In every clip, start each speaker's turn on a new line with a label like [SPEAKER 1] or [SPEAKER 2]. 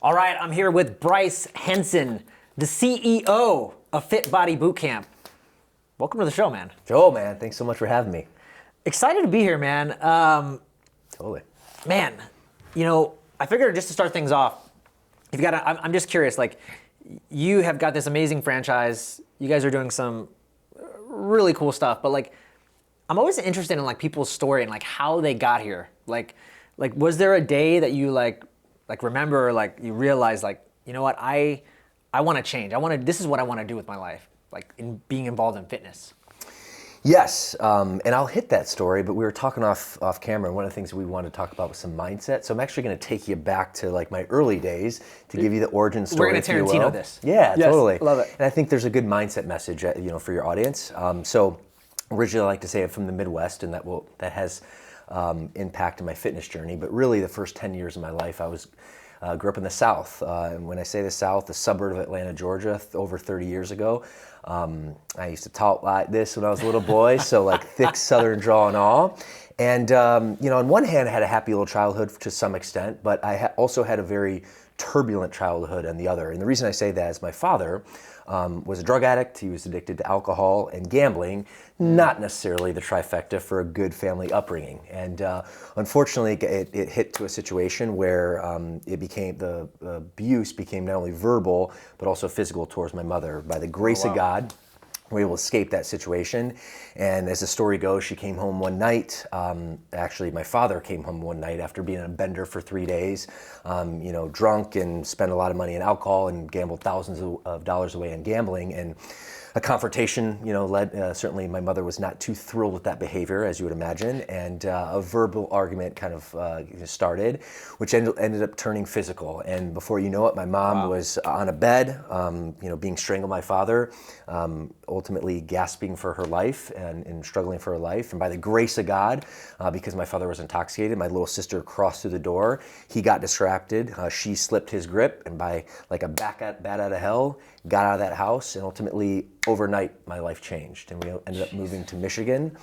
[SPEAKER 1] All right, I'm here with Bryce Henson, the CEO of Fit Body Bootcamp. Welcome to the show, man.
[SPEAKER 2] Joel, man, thanks so much for having me.
[SPEAKER 1] Excited to be here, man.
[SPEAKER 2] Totally.
[SPEAKER 1] Man, I figured just to start things off, I'm just curious, you have got this amazing franchise. You guys are doing some really cool stuff, but I'm always interested in people's story and how they got here. Was there a day that you remember, you realized you know what, I want to change. This is what I want to do with my life, in being involved in fitness.
[SPEAKER 2] Yes, and I'll hit that story, but we were talking off camera, and one of the things we wanted to talk about was some mindset. So I'm actually going to take you back to my early days to give you the origin story.
[SPEAKER 1] We're going to Tarantino this.
[SPEAKER 2] Yeah,
[SPEAKER 1] yes,
[SPEAKER 2] totally.
[SPEAKER 1] Love it.
[SPEAKER 2] And I think there's a good mindset message, for your audience. So originally I like to say I'm from the Midwest, and that has impacted my fitness journey. But really the first 10 years of my life, I grew up in the South. And when I say the South, the suburb of Atlanta, Georgia, over 30 years ago. I used to talk like this when I was a little boy, so thick Southern drawl and all. And, on one hand, I had a happy little childhood to some extent, but I also had a very turbulent childhood on the other. And the reason I say that is my father was a drug addict. He was addicted to alcohol and gambling, not necessarily the trifecta for a good family upbringing. And unfortunately, it hit to a situation where the abuse became not only verbal, but also physical towards my mother. By the grace of God, we were able to escape that situation. And as the story goes, she came home one night. Actually, my father came home one night after being on a bender for 3 days, drunk and spent a lot of money on alcohol and gambled thousands of dollars away on gambling. And a confrontation, led, certainly my mother was not too thrilled with that behavior, as you would imagine, and a verbal argument kind of started, which ended up turning physical. And before you know it, my mom was on a bed, being strangled by my father, ultimately gasping for her life and struggling for her life. And by the grace of God, because my father was intoxicated, my little sister crossed through the door. He got distracted. She slipped his grip, and by a bat out of hell, got out of that house, and ultimately overnight my life changed, and we ended up moving to Michigan,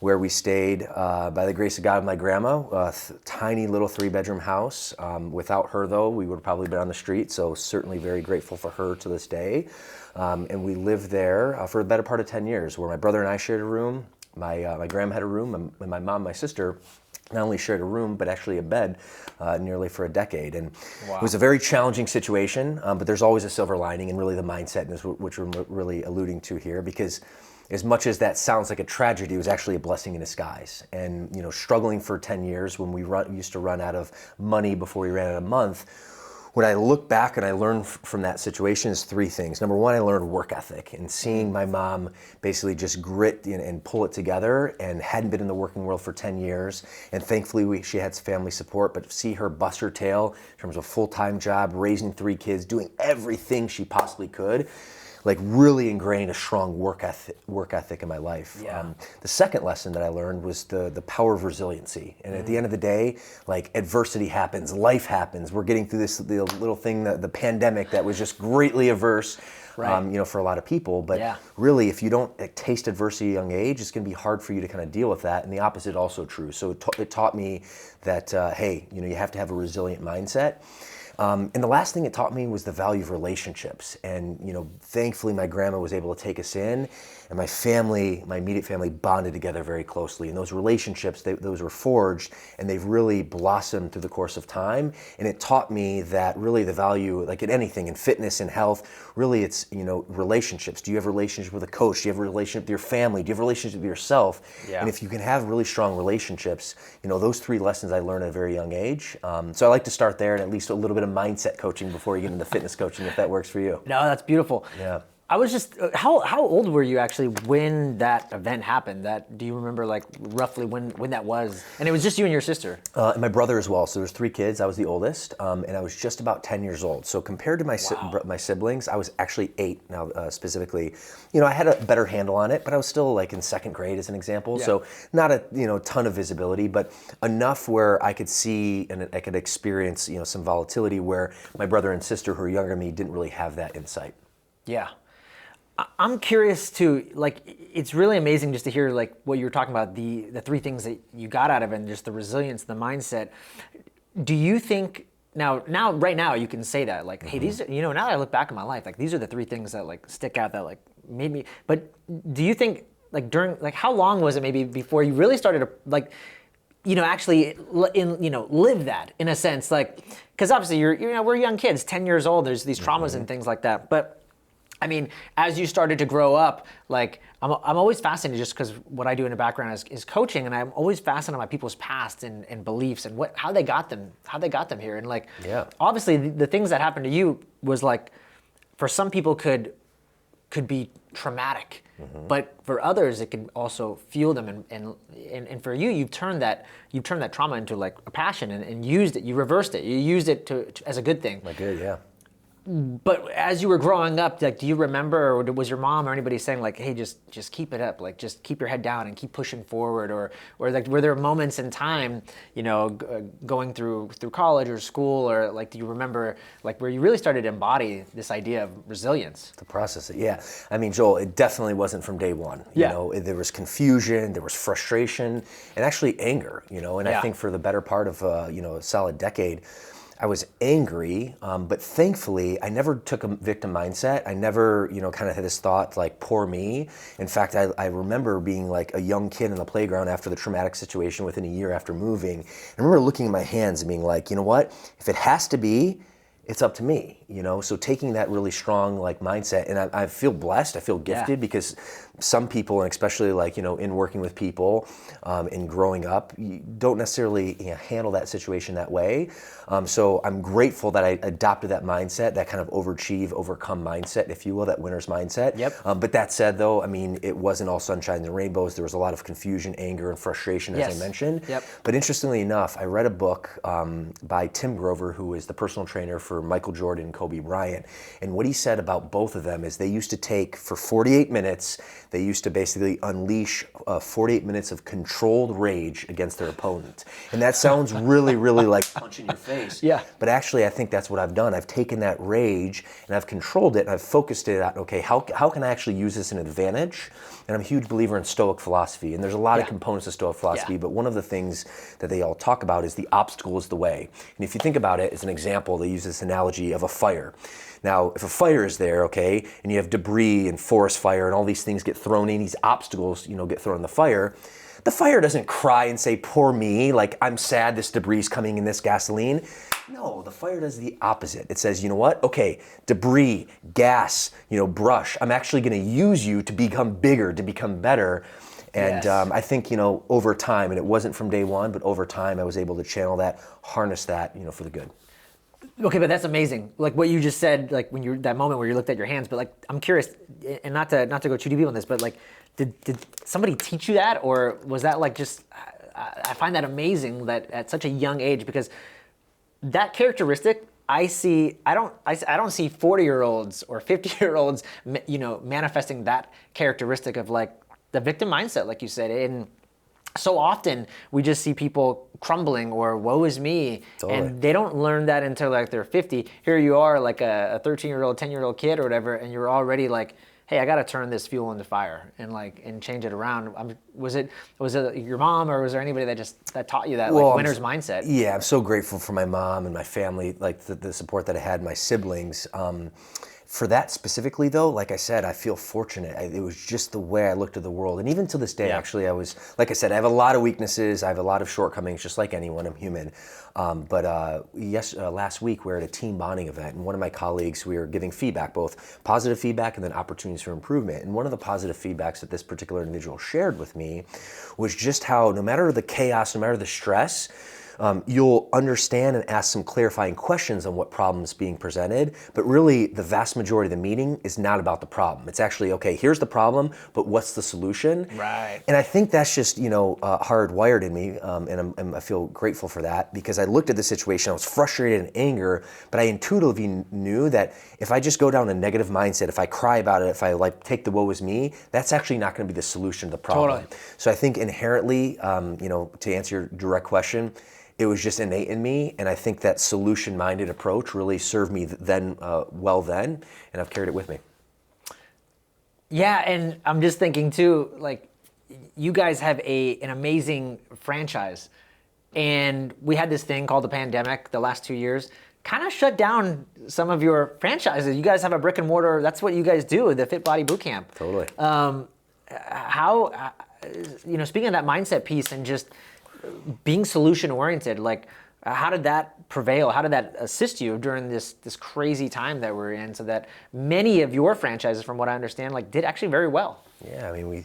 [SPEAKER 2] where we stayed by the grace of God with my grandma, a tiny little 3-bedroom house. Without her though, we would have probably been on the street, so certainly very grateful for her to this day. And we lived there for the better part of 10 years, where my brother and I shared a room, my grandma had a room, and my mom, my sister, not only shared a room, but actually a bed nearly for a decade. And it was a very challenging situation, but there's always a silver lining, and really the mindset is which we're really alluding to here, because as much as that sounds like a tragedy, it was actually a blessing in disguise. And struggling for 10 years when we used to run out of money before we ran out of month, when I look back and I learned from that situation is 3 things. Number 1, I learned work ethic, and seeing my mom basically just grit and pull it together, and hadn't been in the working world for 10 years. And thankfully she had family support, but to see her bust her tail in terms of full-time job, raising 3 kids, doing everything she possibly could, really ingrained a strong work ethic in my life.
[SPEAKER 1] Yeah.
[SPEAKER 2] The second lesson that I learned was the power of resiliency. And at the end of the day, adversity happens, life happens. We're getting through the little thing, the pandemic that was just greatly adverse,
[SPEAKER 1] right.
[SPEAKER 2] For a lot of people. But
[SPEAKER 1] yeah.
[SPEAKER 2] really, if you don't taste adversity at a young age, it's going to be hard for you to kind of deal with that. And the opposite also true. So it taught me that, hey, you have to have a resilient mindset. And the last thing it taught me was the value of relationships. And, thankfully my grandma was able to take us in, and my immediate family bonded together very closely. And those relationships, those were forged, and they've really blossomed through the course of time. And it taught me that really the value, in anything, in fitness and health, really it's, relationships. Do you have a relationship with a coach? Do you have a relationship with your family? Do you have a relationship with yourself?
[SPEAKER 1] Yeah.
[SPEAKER 2] And if you can have really strong relationships, those 3 lessons I learned at a very young age. So I like to start there, and at least a little bit of mindset coaching before you get into fitness coaching, if that works for you.
[SPEAKER 1] No, that's beautiful.
[SPEAKER 2] Yeah.
[SPEAKER 1] I was just, how old were you actually when that event happened? Do you remember roughly when that was? And it was just you and your sister?
[SPEAKER 2] And my brother as well. So there's 3 kids. I was the oldest, and I was just about 10 years old. So compared to my siblings, I was actually 8 now specifically. I had a better handle on it, but I was still in 2nd grade as an example. Yeah. So not a ton of visibility, but enough where I could see and I could experience some volatility where my brother and sister who are younger than me didn't really have that insight.
[SPEAKER 1] Yeah. I'm curious too, it's really amazing just to hear what you were talking about, the 3 things that you got out of it, and just the resilience, the mindset. Do you think right now you can say that like, hey, these, now that I look back in my life, like these are the three things that like stick out that like made me. But do you think like during like how long was it maybe before you really started to like, actually live that in a sense, like, because obviously we're young kids, 10 years old. There's these traumas and things like that, but. I mean, as you started to grow up, like I'm always fascinated just because what I do in the background is coaching, and I'm always fascinated by people's past and beliefs and how they got them here. And like, obviously the things that happened to you was like, for some people could be traumatic, but for others it can also fuel them. And for you, you've turned that trauma into like a passion and used it. You reversed it. You used it as a good thing.
[SPEAKER 2] Like good, yeah.
[SPEAKER 1] But as you were growing up, like, do you remember, or was your mom or anybody saying like, "Hey, just keep it up, like, just keep your head down and keep pushing forward," or like, were there moments in time, going through college or school, or like, do you remember like where you really started to embody this idea of resilience?
[SPEAKER 2] To process it, yeah. I mean, Joel, it definitely wasn't from day one. There was confusion, there was frustration, and actually anger. And I think for the better part of a solid decade. I was angry, but thankfully I never took a victim mindset. I never, kind of had this thought like, poor me. In fact, I remember being like a young kid in the playground after the traumatic situation within a year after moving. I remember looking at my hands and being like, you know what? If it has to be, it's up to me, So taking that really strong like mindset, and I feel blessed, I feel gifted because some people, and especially like, in working with people and growing up, you don't necessarily handle that situation that way. So I'm grateful that I adopted that mindset, that kind of overachieve, overcome mindset, if you will, that winner's mindset.
[SPEAKER 1] Yep.
[SPEAKER 2] But that said though, I mean, it wasn't all sunshine and rainbows. There was a lot of confusion, anger, and frustration, as I mentioned.
[SPEAKER 1] Yep.
[SPEAKER 2] But interestingly enough, I read a book by Tim Grover, who is the personal trainer for Michael Jordan and Kobe Bryant. And what he said about both of them is they used to take, for 48 minutes, they used to basically unleash 48 minutes of controlled rage against their opponent. And that sounds really, really like punching your face.
[SPEAKER 1] Yeah.
[SPEAKER 2] But actually, I think that's what I've done. I've taken that rage and I've controlled it and I've focused it on, okay, how can I actually use this in advantage? And I'm a huge believer in Stoic philosophy. And there's a lot of components of Stoic philosophy, but one of the things that they all talk about is the obstacle is the way. And if you think about it as an example, they use this analogy of a fire. Now, if a fire is there, okay, and you have debris and forest fire and all these things get thrown in, these obstacles, get thrown in the fire doesn't cry and say, poor me, like I'm sad this debris is coming in this gasoline. No, the fire does the opposite. It says, you know what? Okay, debris, gas, brush. I'm actually going to use you to become bigger, to become better. And I think, over time, and it wasn't from day one, but over time I was able to channel that, harness that, for the good.
[SPEAKER 1] Okay, but that's amazing. Like what you just said, like when you that moment where you looked at your hands. But like, I'm curious, and not to go too deep on this, but like, did somebody teach you that, or was that like just? I find that amazing that at such a young age, because that characteristic I don't see 40-year-olds or 50-year-olds, manifesting that characteristic of like the victim mindset, like you said, and. So often we just see people crumbling or woe is me, and they don't learn that until like they're 50. Here you are like a 13-year-old, 10-year-old kid or whatever, and you're already like, hey, I got to turn this fuel into fire and change it around. Was it your mom, or was there anybody that taught you that winner's mindset?
[SPEAKER 2] Yeah, I'm so grateful for my mom and my family, like the support that I had, my siblings. For that specifically, though, like I said, I feel fortunate. It was just the way I looked at the world. And even to this day, actually, I was, like I said, I have a lot of weaknesses. I have a lot of shortcomings, just like anyone. I'm human. Last week, we were at a team bonding event, and one of my colleagues, we were giving feedback, both positive feedback and then opportunities for improvement. And one of the positive feedbacks that this particular individual shared with me was just how no matter the chaos, no matter the stress, you'll understand and ask some clarifying questions on what problem is being presented, but really the vast majority of the meeting is not about the problem. It's actually, okay, here's the problem, but what's the solution?
[SPEAKER 1] Right.
[SPEAKER 2] And I think that's just, hardwired in me, and I feel grateful for that, because I looked at the situation, I was frustrated and anger, but I intuitively knew that if I just go down a negative mindset, if I cry about it, if I take the woe is me, that's actually not going to be the solution to the problem.
[SPEAKER 1] Totally.
[SPEAKER 2] So I think inherently, to answer your direct question, it was just innate in me, and I think that solution-minded approach really served me then, and I've carried it with me.
[SPEAKER 1] Yeah, and I'm just thinking too, like, you guys have an amazing franchise. and we had this thing called the pandemic the last 2 years, kind of shut down some of your franchises. You guys have a brick and mortar, that's what you guys do, the Fit Body Bootcamp.
[SPEAKER 2] Totally.
[SPEAKER 1] How, speaking of that mindset piece and just being solution oriented, like how did that prevail? How did that assist you during this crazy time that we're in, so that many of your franchises, from what I understand, like did actually very well?
[SPEAKER 2] Yeah, I mean, we,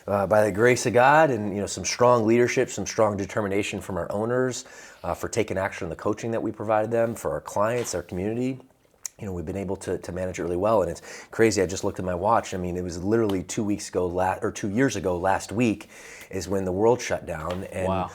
[SPEAKER 2] by the grace of God and some strong leadership, some strong determination from our owners, for taking action on the coaching that we provided them, for our clients, our community, we've been able to manage it really well. And it's crazy. I just looked at my watch. I mean, it was literally 2 years ago last week is when the world shut down. And
[SPEAKER 1] wow.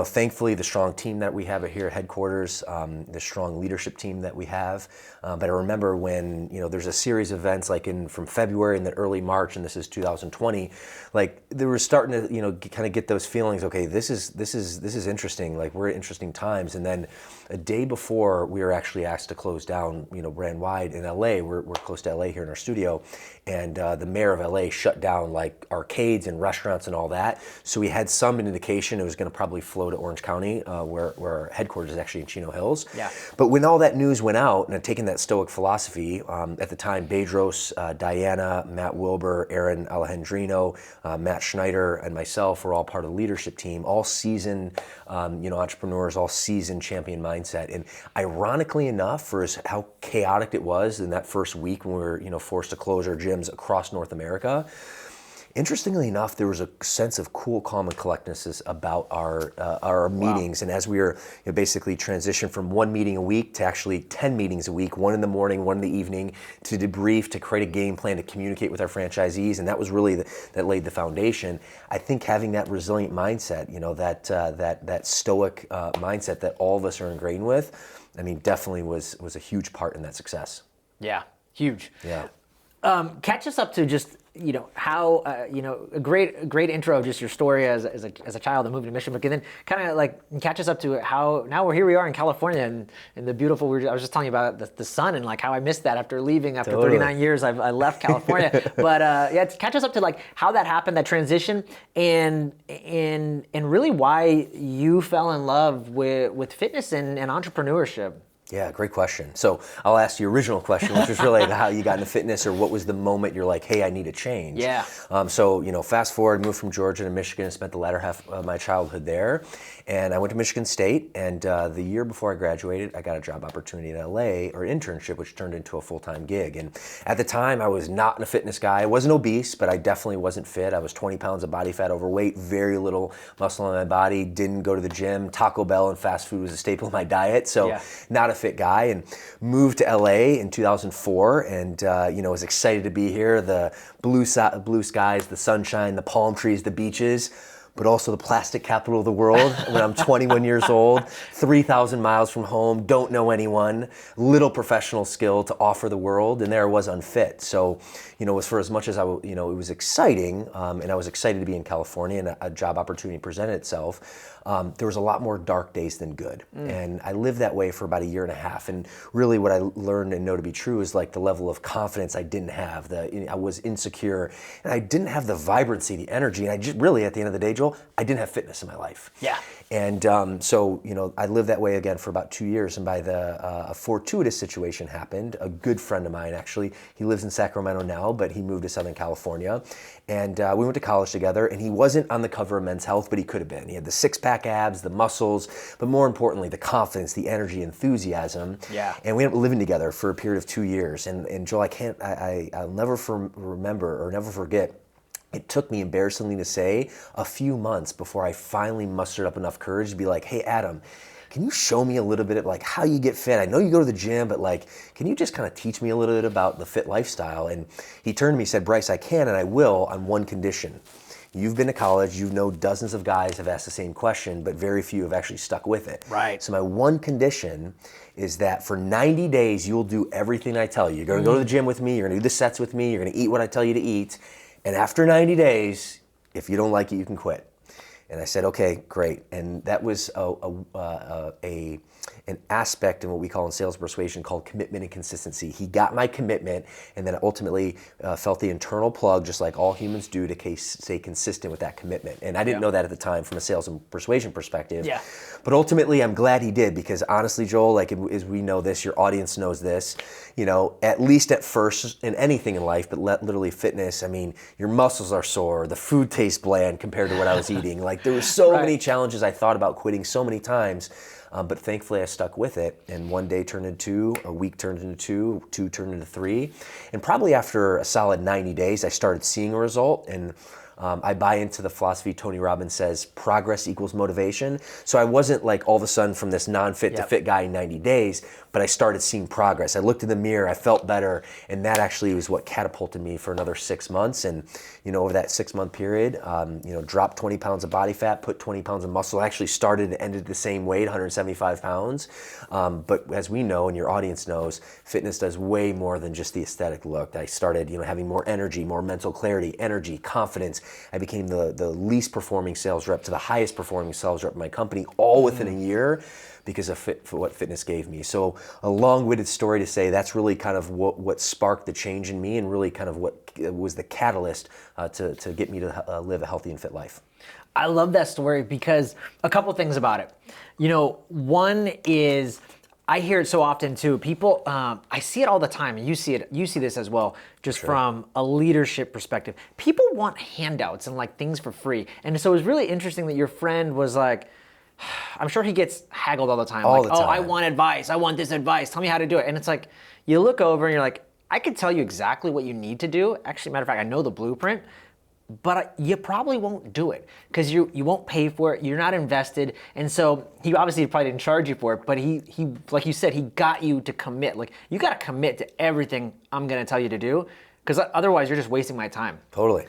[SPEAKER 2] Thankfully, the strong team that we have here at headquarters, the strong leadership team that we have. But I remember when, there's a series of events like from February and then early March, and this is 2020, like they were starting to, kind of get those feelings. Okay, this is interesting. Like we're at interesting times. And then a day before we were actually asked to close down, brand wide in LA. We're close to LA here in our studio. And the mayor of LA shut down like arcades and restaurants and all that. So we had some indication it was going to probably flow to Orange County, where our headquarters is actually in Chino Hills.
[SPEAKER 1] Yeah.
[SPEAKER 2] But when all that news went out, and I'd taken that stoic philosophy, at the time, Bedros, Diana, Matt Wilbur, Aaron Alejandrino, Matt Schneider, and myself were all part of the leadership team, all seasoned, entrepreneurs, all seasoned champion mindset. And ironically enough, for how chaotic it was in that first week when we were, forced to close our gyms across North America, interestingly enough, there was a sense of cool, calm, and collectedness about our meetings. And as we were basically transitioned from one meeting a week to actually 10 meetings a week, one in the morning, one in the evening, to debrief, to create a game plan, to communicate with our franchisees. And that was really that laid the foundation. I think having that resilient mindset, that stoic mindset that all of us are ingrained with, I mean, definitely was a huge part in that success.
[SPEAKER 1] Yeah, huge.
[SPEAKER 2] Yeah.
[SPEAKER 1] Catch us up to just how a great intro, just your story as a child that moved to Michigan, but then kind of like catch us up to how now here we are in California and the beautiful. I was just telling you about the sun and like how I missed that after leaving after
[SPEAKER 2] Totally.
[SPEAKER 1] 39 years. I left California, but catch us up to like how that happened, that transition, and really why you fell in love with fitness and entrepreneurship.
[SPEAKER 2] Yeah, great question. So I'll ask the original question, which was really how you got into fitness, or what was the moment you're like, hey, I need a change.
[SPEAKER 1] Yeah.
[SPEAKER 2] So fast forward, moved from Georgia to Michigan and spent the latter half of my childhood there. And I went to Michigan State, and the year before I graduated, I got a job opportunity in LA, or internship, which turned into a full-time gig. And at the time, I was not a fitness guy. I wasn't obese, but I definitely wasn't fit. I was 20 pounds of body fat, overweight, very little muscle on my body, didn't go to the gym. Taco Bell and fast food was a staple of my diet, so not a fit guy. And moved to LA in 2004, and was excited to be here. The blue skies, the sunshine, the palm trees, the beaches, but also the plastic capital of the world when I'm 21 years old, 3,000 miles from home, don't know anyone, little professional skill to offer the world, and there I was unfit. So, it was for as much as it was exciting, and I was excited to be in California and a job opportunity presented itself, there was a lot more dark days than good. And I lived that way for about a year and a half. And really what I learned and know to be true is like the level of confidence I didn't have. I was insecure, and I didn't have the vibrancy, the energy. And I just really, at the end of the day, Joel, I didn't have fitness in my life.
[SPEAKER 1] Yeah.
[SPEAKER 2] And so, I lived that way again for about 2 years. And by a fortuitous situation happened. A good friend of mine, actually, he lives in Sacramento now, but he moved to Southern California. And we went to college together, and he wasn't on the cover of Men's Health, but he could have been. He had the six-pack abs, the muscles, but more importantly, the confidence, the energy, enthusiasm.
[SPEAKER 1] Yeah.
[SPEAKER 2] And we ended up living together for a period of 2 years. And Joel, I'll never remember or never forget, it took me, embarrassingly to say, a few months before I finally mustered up enough courage to be like, hey, Adam, can you show me a little bit of like how you get fit? I know you go to the gym, but like, can you just kind of teach me a little bit about the fit lifestyle? And he turned to me and said, Bryce, I can and I will on one condition. You've been to college, you know dozens of guys have asked the same question, but very few have actually stuck with it.
[SPEAKER 1] Right.
[SPEAKER 2] So my one condition is that for 90 days, you'll do everything I tell you. You're gonna go to the gym with me, you're gonna do the sets with me, you're gonna eat what I tell you to eat. And after 90 days, if you don't like it, you can quit. And I said, okay, great. And that was an aspect in what we call in sales persuasion called commitment and consistency. He got my commitment and then ultimately felt the internal plug, just like all humans do, to stay consistent with that commitment. And I didn't know that at the time from a sales and persuasion perspective.
[SPEAKER 1] Yeah.
[SPEAKER 2] But ultimately, I'm glad he did, because honestly, Joel, like as we know this, your audience knows this, at least at first in anything in life, but literally fitness, I mean, your muscles are sore, the food tastes bland compared to what I was eating. Like there were so many challenges I thought about quitting so many times. But thankfully I stuck with it, and one day turned into two, a week turned into two turned into three. And probably after a solid 90 days, I started seeing a result. And I buy into the philosophy Tony Robbins says, progress equals motivation. So I wasn't like all of a sudden from this non-fit to fit guy in 90 days, but I started seeing progress. I looked in the mirror, I felt better, and that actually was what catapulted me for another 6 months. And over that 6-month period, dropped 20 pounds of body fat, put 20 pounds of muscle. I actually started and ended the same weight, 175 pounds. But as we know, and your audience knows, fitness does way more than just the aesthetic look. I started, having more energy, more mental clarity, energy, confidence. I became the least performing sales rep to the highest performing sales rep in my company, all within a year, because of for what fitness gave me. So a long-winded story to say that's really kind of what sparked the change in me, and really kind of what was the catalyst to get me to live a healthy and fit life.
[SPEAKER 1] I love that story because a couple things about it. One is, I hear it so often too. People, I see it all the time, and you see this as well, just from a leadership perspective. People want handouts and like things for free. And so it was really interesting that your friend was like, I'm sure he gets haggled all the time.
[SPEAKER 2] All the time.
[SPEAKER 1] Oh, I want advice. I want this advice. Tell me how to do it. And it's like, you look over and you're like, I can tell you exactly what you need to do. Actually, matter of fact, I know the blueprint, but you probably won't do it because you won't pay for it. You're not invested. And so he obviously probably didn't charge you for it, but he like you said, he got you to commit. Like, you got to commit to everything I'm going to tell you to do, because otherwise you're just wasting my time.
[SPEAKER 2] Totally.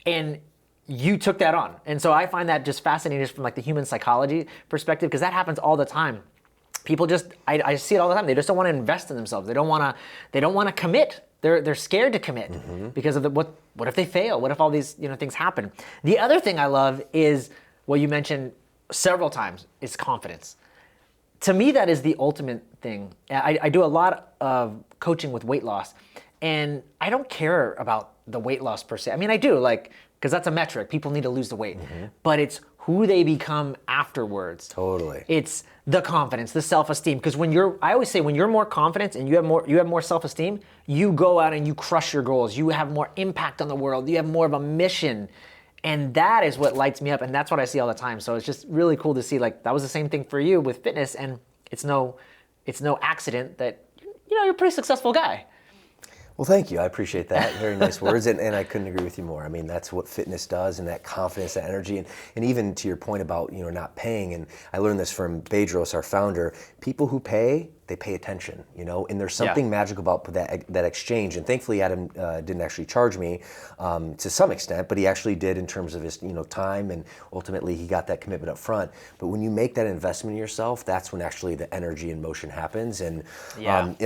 [SPEAKER 1] And you took that on. And so I find that just fascinating just from like the human psychology perspective, because that happens all the time. People just, I see it all the time. They just don't want to invest in themselves. They don't want to commit. They're scared to commit because of what if they fail? What if all these things happen? The other thing I love is what you mentioned several times is confidence. To me, that is the ultimate thing. I do a lot of coaching with weight loss, and I don't care about the weight loss per se. I mean, I do, because that's a metric. People need to lose the weight, but it's who they become afterwards.
[SPEAKER 2] Totally.
[SPEAKER 1] It's the confidence, the self-esteem. Because I always say, when you're more confident and you have more self-esteem, you go out and you crush your goals. You have more impact on the world. You have more of a mission. And that is what lights me up. And that's what I see all the time. So it's just really cool to see, that was the same thing for you with fitness. And it's no accident that, you're a pretty successful guy.
[SPEAKER 2] Well, thank you. I appreciate that. Very nice words. And I couldn't agree with you more. I mean, that's what fitness does, and that confidence, that energy. And even to your point about, not paying, and I learned this from Bedros, our founder, people who pay, they pay attention, and there's something magical about that exchange. And thankfully, Adam didn't actually charge me to some extent, but he actually did in terms of his time, and ultimately he got that commitment up front. But when you make that investment in yourself, that's when actually the energy and motion happens. And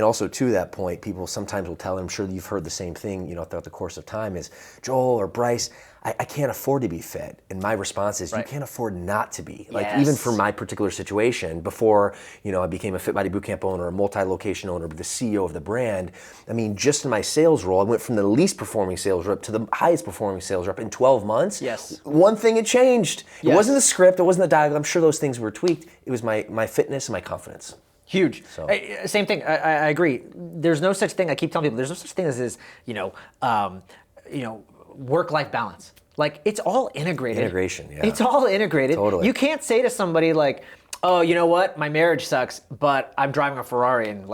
[SPEAKER 2] also to that point, people sometimes will tell, I'm sure you've heard the same thing, throughout the course of time, is Joel or Bryce, I can't afford to be fit. And my response is, you can't afford not to be. Even for my particular situation, before I became a Fit Body Bootcamp owner, a multi-location owner, the CEO of the brand, I mean, just in my sales role, I went from the least performing sales rep to the highest performing sales rep in 12 months.
[SPEAKER 1] Yes.
[SPEAKER 2] One thing had changed. It wasn't the script, it wasn't the dialogue. I'm sure those things were tweaked. It was my fitness and my confidence.
[SPEAKER 1] Huge. So. Same thing. I agree. There's no such thing. I keep telling people there's no such thing as this, work-life balance. It's all integrated.
[SPEAKER 2] Integration, yeah.
[SPEAKER 1] It's all integrated.
[SPEAKER 2] Totally.
[SPEAKER 1] You can't say to somebody oh, you know what? My marriage sucks, but I'm driving a Ferrari and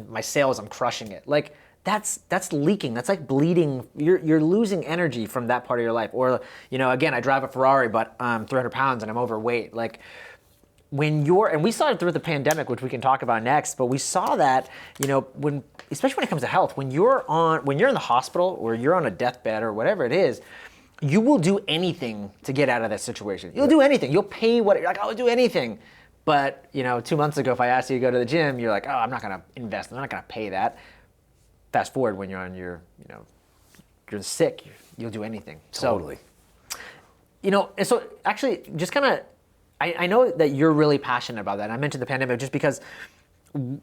[SPEAKER 1] my sales, I'm crushing it. That's leaking. That's like bleeding. You're losing energy from that part of your life. Or, again, I drive a Ferrari, but I'm 300 pounds and I'm overweight. And we saw it through the pandemic, which we can talk about next, but we saw that, especially when it comes to health, when you're in the hospital or you're on a deathbed or whatever it is, you will do anything to get out of that situation. You'll do anything. You'll pay I'll do anything. But, 2 months ago, if I asked you to go to the gym, you're like, oh, I'm not going to invest. I'm not going to pay that. Fast forward when you're on you're sick, you'll do anything.
[SPEAKER 2] Totally.
[SPEAKER 1] So, So actually, just kind of, I know that you're really passionate about that. And I mentioned the pandemic just because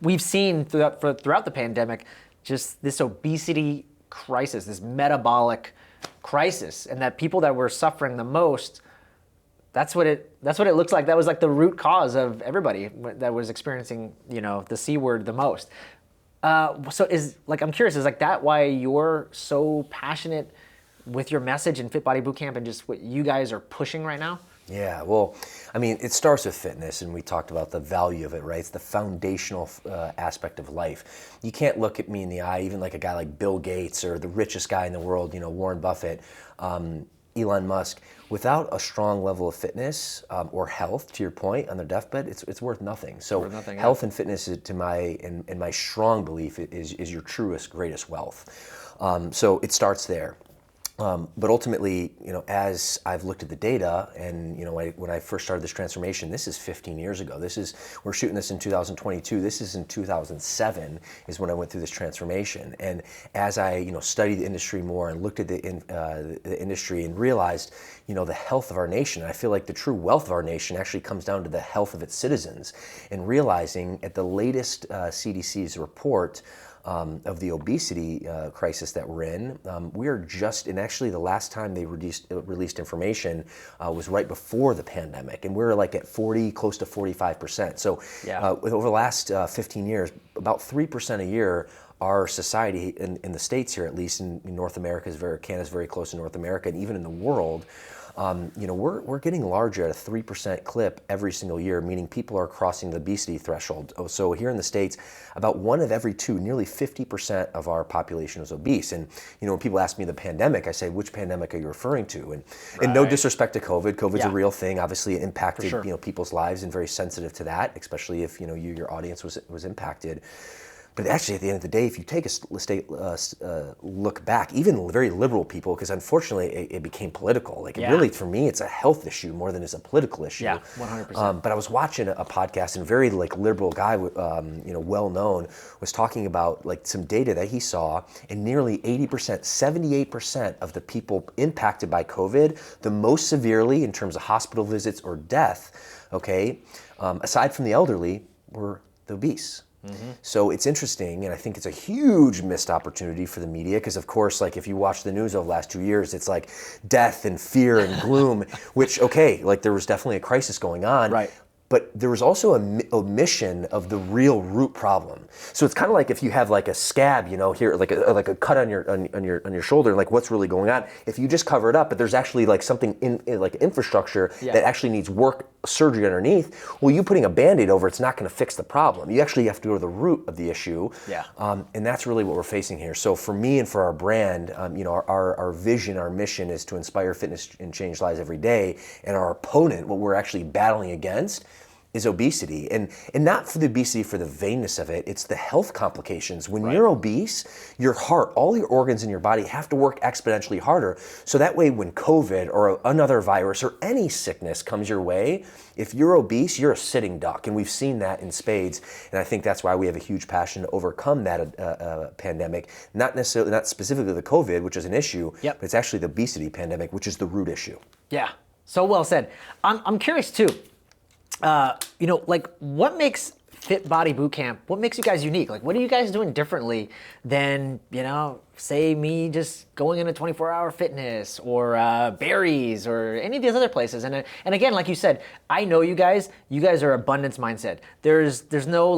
[SPEAKER 1] we've seen throughout the pandemic just this obesity crisis, this metabolic crisis, and that people that were suffering the most, that's what it looks like. That was like the root cause of everybody that was experiencing, the C word the most. So I'm curious, is like that why you're so passionate with your message in Fit Body Bootcamp and just what you guys are pushing right now?
[SPEAKER 2] Yeah, well, I mean, it starts with fitness, and we talked about the value of it, right? It's the foundational aspect of life. You can't look at me in the eye, even like a guy like Bill Gates or the richest guy in the world, Warren Buffett, Elon Musk, without a strong level of fitness or health, to your point, on their deathbed, it's worth nothing. So health and fitness, in my strong belief, is your truest, greatest wealth. So it starts there. But ultimately, as I've looked at the data, and when I first started this transformation, this is 15 years ago. We're shooting this in 2022. This is in 2007 is when I went through this transformation. And as I studied the industry more and looked at the industry and realized the health of our nation, I feel like the true wealth of our nation actually comes down to the health of its citizens. And realizing at the latest CDC's report of the obesity crisis that we're in, we are just, and actually the last time they released information was right before the pandemic, and we're like at 40, close to 45%. So over the last 15 years, about 3% a year, our society in the States here, at least in North America, Canada's very close to North America, and even in the world, we're getting larger at a 3% clip every single year, meaning people are crossing the obesity threshold. So here in the States, about 1 of every 2, nearly 50% of our population is obese. And when people ask me the pandemic, I say, which pandemic are you referring to? And no disrespect to COVID. COVID's a real thing. Obviously, it impacted people's lives, and very sensitive to that, especially if your audience was impacted. But actually, at the end of the day, if you take a look back, even very liberal people, because unfortunately it became political. Really, for me, it's a health issue more than it's a political issue.
[SPEAKER 1] Yeah, 100%.
[SPEAKER 2] But I was watching a podcast, and a very liberal guy, well known, was talking about some data that he saw, and nearly 80%, 78% of the people impacted by COVID, the most severely in terms of hospital visits or death, aside from the elderly, were the obese. Mm-hmm. So it's interesting, and I think it's a huge missed opportunity for the media, because of course, if you watch the news over the last 2 years, it's like death and fear and gloom, which, there was definitely a crisis going on.
[SPEAKER 1] Right.
[SPEAKER 2] But there was also an omission of the real root problem. So it's kind of like if you have a scab, here, like a cut on your shoulder, what's really going on. If you just cover it up, but there's actually something in infrastructure that actually needs work, surgery underneath. Well, you putting a Band-Aid over, it's not going to fix the problem. You actually have to go to the root of the issue.
[SPEAKER 1] Yeah.
[SPEAKER 2] And that's really what we're facing here. So for me and for our brand, our vision, our mission is to inspire fitness and change lives every day. And our opponent, what we're actually battling against, is obesity, and not for the obesity for the vainness of it. It's the health complications. When you're obese, your heart, all your organs in your body have to work exponentially harder. So that way, when COVID or another virus or any sickness comes your way, if you're obese, you're a sitting duck, and we've seen that in spades. And I think that's why we have a huge passion to overcome that pandemic. Not specifically the COVID, which is an issue, but it's actually the obesity pandemic, which is the root issue.
[SPEAKER 1] Yeah, so well said. I'm curious too. What makes Fit Body Bootcamp, what makes you guys unique? What are you guys doing differently than, say me just going into 24-hour fitness or berries or any of these other places? And again, like you said, I know you guys are abundance mindset. There's no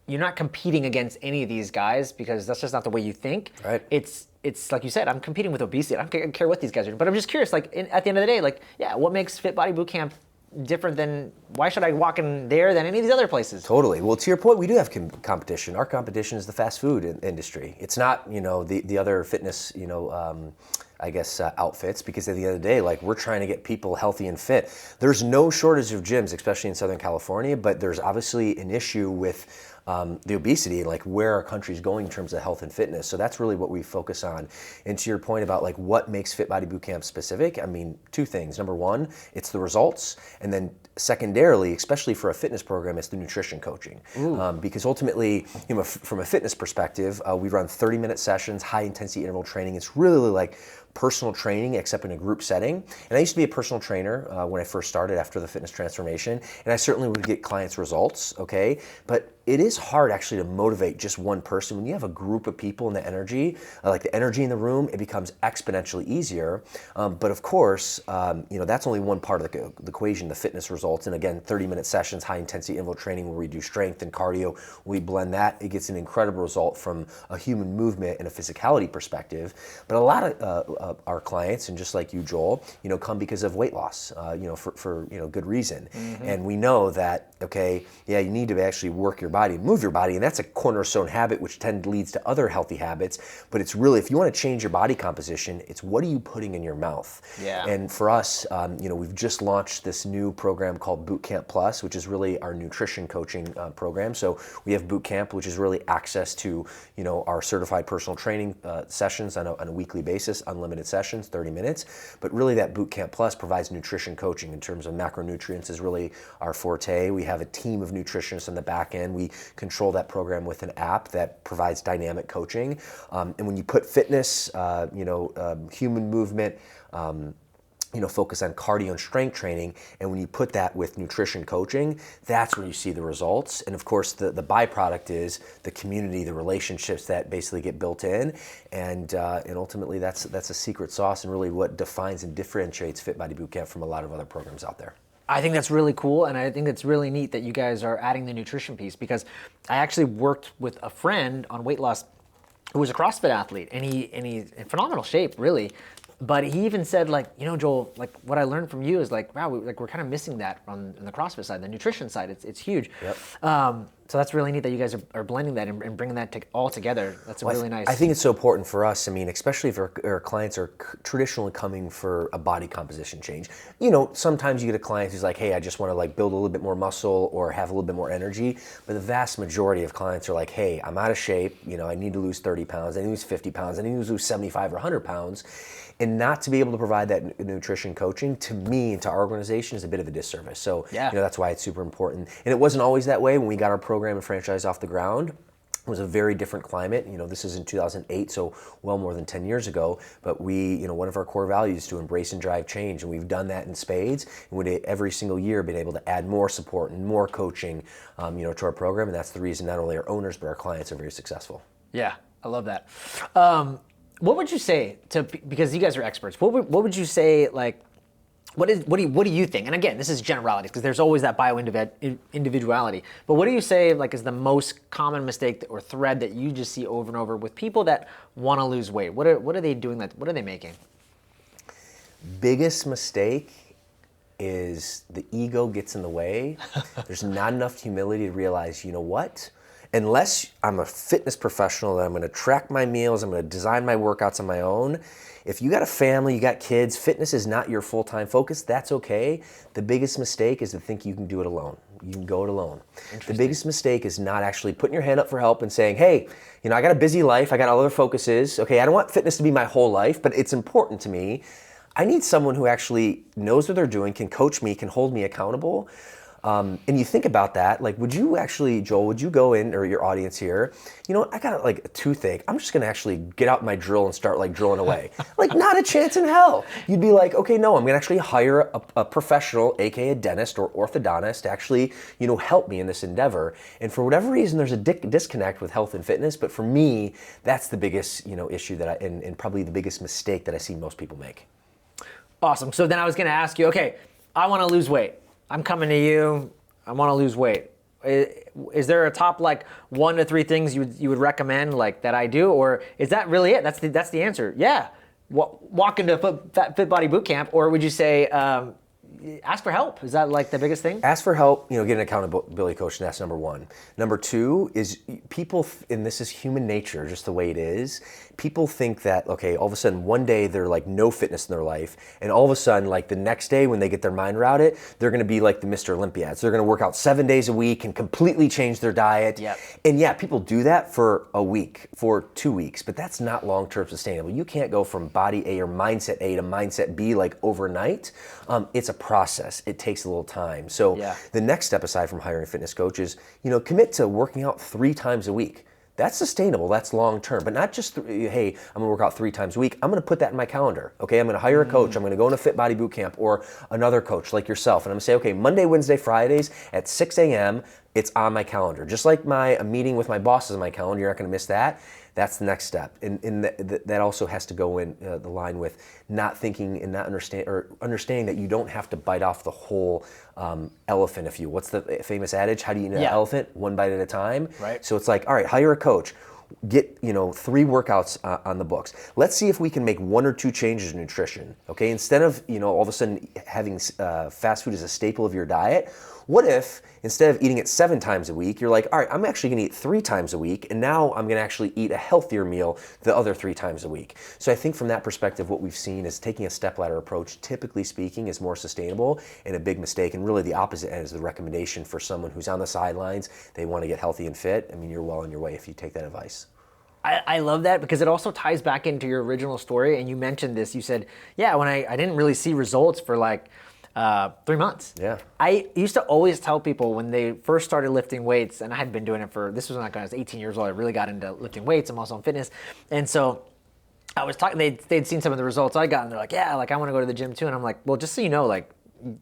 [SPEAKER 1] you're not competing against any of these guys, because that's just not the way you think.
[SPEAKER 2] Right.
[SPEAKER 1] It's like you said, I'm competing with obesity. I don't care what these guys are doing. But I'm just curious, at the end of the day, what makes Fit Body Bootcamp different than, why should I walk in there than any of these other places?
[SPEAKER 2] Totally. Well, to your point, we do have competition. Our competition is the fast food industry. It's not, the other fitness, outfits, because at the end of the day, we're trying to get people healthy and fit. There's no shortage of gyms, especially in Southern California, but there's obviously an issue with the obesity, like where our country's going in terms of health and fitness. So that's really what we focus on. And to your point about like what makes Fit Body Bootcamp specific, I mean, two things. Number one, it's the results. And then secondarily, especially for a fitness program, it's the nutrition coaching. Because ultimately, from a fitness perspective, we run 30-minute sessions, high intensity interval training. It's really like personal training, except in a group setting. And I used to be a personal trainer when I first started after the fitness transformation, and I certainly would get clients results, okay? But it is hard actually to motivate just one person. When you have a group of people and the energy, like the energy in the room, it becomes exponentially easier. But of course, that's only one part of the equation, the fitness results. And again, 30-minute sessions, high intensity interval training where we do strength and cardio, we blend that, it gets an incredible result from a human movement and a physicality perspective. But a lot of our clients, and just like you, Joel, come because of weight loss, for good reason. And we know that, okay, yeah, you need to actually work your body, move your body, and that's a cornerstone habit, which leads to other healthy habits. But it's really, if you want to change your body composition, it's what are you putting in your mouth?
[SPEAKER 1] Yeah.
[SPEAKER 2] And for us, we've just launched this new program called Bootcamp Plus, which is really our nutrition coaching program. So we have Bootcamp, which is really access to, our certified personal training sessions on a weekly basis, unlimited sessions, 30 minutes. But really that Bootcamp Plus provides nutrition coaching in terms of macronutrients is really our forte. We have a team of nutritionists on the back end. We control that program with an app that provides dynamic coaching. And when you put fitness, human movement, focus on cardio and strength training, and when you put that with nutrition coaching, that's where you see the results. And of course, the byproduct is the community, the relationships that basically get built in, and ultimately that's a secret sauce and really what defines and differentiates Fit Body Bootcamp from a lot of other programs out there.
[SPEAKER 1] I think that's really cool, and I think it's really neat that you guys are adding the nutrition piece, because I actually worked with a friend on weight loss who was a CrossFit athlete, and he's in phenomenal shape, really. But he even said, Joel, what I learned from you is wow, we're kind of missing that on the CrossFit side, the nutrition side. It's huge.
[SPEAKER 2] Yep.
[SPEAKER 1] So that's really neat that you guys are blending that and bringing that all together. That's really nice.
[SPEAKER 2] I think it's so important for us. I mean, especially if our clients are traditionally coming for a body composition change. Sometimes you get a client who's like, hey, I just want to build a little bit more muscle or have a little bit more energy. But the vast majority of clients are like, hey, I'm out of shape. I need to lose 30 pounds. I need to lose 50 pounds. I need to lose 75 or 100 pounds. And not to be able to provide that nutrition coaching, to me and to our organization, is a bit of a disservice. So that's why it's super important. And it wasn't always that way when we got our program and franchise off the ground. It was a very different climate. This is in 2008, so well more than 10 years ago. But we, one of our core values is to embrace and drive change. And we've done that in spades. And we've every single year been able to add more support and more coaching, to our program. And that's the reason not only our owners, but our clients are very successful.
[SPEAKER 1] Yeah, I love that. What would you say because you guys are experts, what would you say, what do you think? And again, this is generalities because there's always that individuality. But what do you say is the most common mistake or thread that you just see over and over with people that want to lose weight? What are they doing? What are they making?
[SPEAKER 2] Biggest mistake is the ego gets in the way. There's not enough humility to realize, what? Unless I'm a fitness professional, that I'm going to track my meals, I'm going to design my workouts on my own. If you got a family, you got kids, fitness is not your full-time focus, that's okay. The biggest mistake is to think you can do it alone. You can go it alone. The biggest mistake is not actually putting your hand up for help and saying, hey, I got a busy life, I got other focuses. Okay, I don't want fitness to be my whole life, but it's important to me. I need someone who actually knows what they're doing, can coach me, can hold me accountable. And you think about that, would you actually, Joel, would you go in, or your audience here, I got a toothache. I'm just going to actually get out my drill and start drilling away. Not a chance in hell. You'd be like, okay, no, I'm going to actually hire a professional, aka a dentist or orthodontist to actually, help me in this endeavor. And for whatever reason, there's a disconnect with health and fitness. But for me, that's the biggest, issue that and probably the biggest mistake that I see most people make.
[SPEAKER 1] Awesome. So then I was going to ask you, okay, I want to lose weight. I'm coming to you, I want to lose weight. Is there a top 1 to 3 things you would recommend that I do, or is that really it? That's the answer. Yeah, walk into Fit Body Bootcamp, or would you say ask for help. Is that like the biggest thing?
[SPEAKER 2] Ask for help, get an accountability coach, and that's number one. Number two is people, and this is human nature, just the way it is, people think that, okay, all of a sudden one day they're like no fitness in their life, and all of a sudden like the next day when they get their mind around it, they're gonna be like the Mr. Olympiads. They're gonna work out 7 days a week and completely change their diet.
[SPEAKER 1] Yep.
[SPEAKER 2] And yeah, people do that for a week, for 2 weeks, but that's not long-term sustainable. You can't go from body A or mindset A to mindset B like overnight. It's a process. It takes a little time. So the next step aside from hiring a fitness coach is, commit to working out 3 times a week. That's sustainable, that's long term, but not just, hey, I'm gonna work out 3 times a week. I'm gonna put that in my calendar, okay? I'm gonna hire a coach, I'm gonna go in a Fit Body boot camp or another coach like yourself, and I'm gonna say, okay, Monday, Wednesday, Fridays at 6 a.m., it's on my calendar. Just like a meeting with my boss is on my calendar, you're not gonna miss that. That's the next step, and that also has to go in the line with not thinking and not understanding that you don't have to bite off the whole elephant. What's the famous adage? How do you eat an elephant? One bite at a time.
[SPEAKER 1] Right.
[SPEAKER 2] So it's like, all right, hire a coach. Get 3 workouts on the books. Let's see if we can make 1 or 2 changes in nutrition. Okay, instead of all of a sudden having fast food as a staple of your diet. What if instead of eating it 7 times a week, you're like, all right, I'm actually gonna eat 3 times a week, and now I'm gonna actually eat a healthier meal the other 3 times a week. So I think from that perspective, what we've seen is taking a stepladder approach, typically speaking, is more sustainable and a big mistake. And really the opposite end is the recommendation for someone who's on the sidelines, they wanna get healthy and fit. I mean, you're well on your way if you take that advice.
[SPEAKER 1] I love that because it also ties back into your original story. And you mentioned this, you said, when I didn't really see results for like 3 months.
[SPEAKER 2] Yeah.
[SPEAKER 1] I used to always tell people when they first started lifting weights, and I had been doing it this was when I was 18 years old, I really got into lifting weights and muscle and fitness. And so I was talking, they'd seen some of the results I got, and they're like, I want to go to the gym too. And I'm like, well, just so you know, like,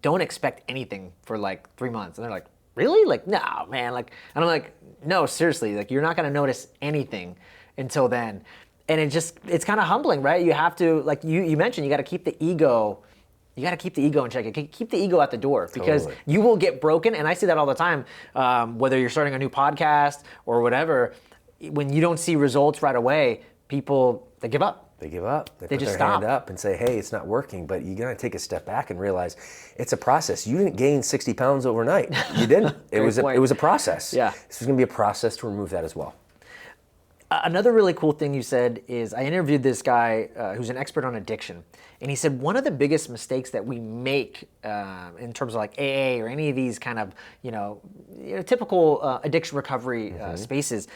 [SPEAKER 1] don't expect anything for like 3 months. And they're like, really? Like, no, man. Like, and I'm like, no, seriously, like, you're not going to notice anything until then. And it's kind of humbling, right? You have to, like you mentioned, you got to keep the ego. You got to keep the ego in check. Keep the ego at the door because you will get broken. And I see that all the time, whether you're starting a new podcast or whatever. When you don't see results right away, people, they give up.
[SPEAKER 2] They give up. They put
[SPEAKER 1] just
[SPEAKER 2] their hand up and say, hey, it's not working. But you got to take a step back and realize it's a process. You didn't gain 60 pounds overnight. You didn't. It was a process.
[SPEAKER 1] Yeah.
[SPEAKER 2] This is going to be a process to remove that as well.
[SPEAKER 1] Another really cool thing you said is I interviewed this guy who's an expert on addiction. And he said one of the biggest mistakes that we make in terms of like AA or any of these kind of, typical addiction recovery spaces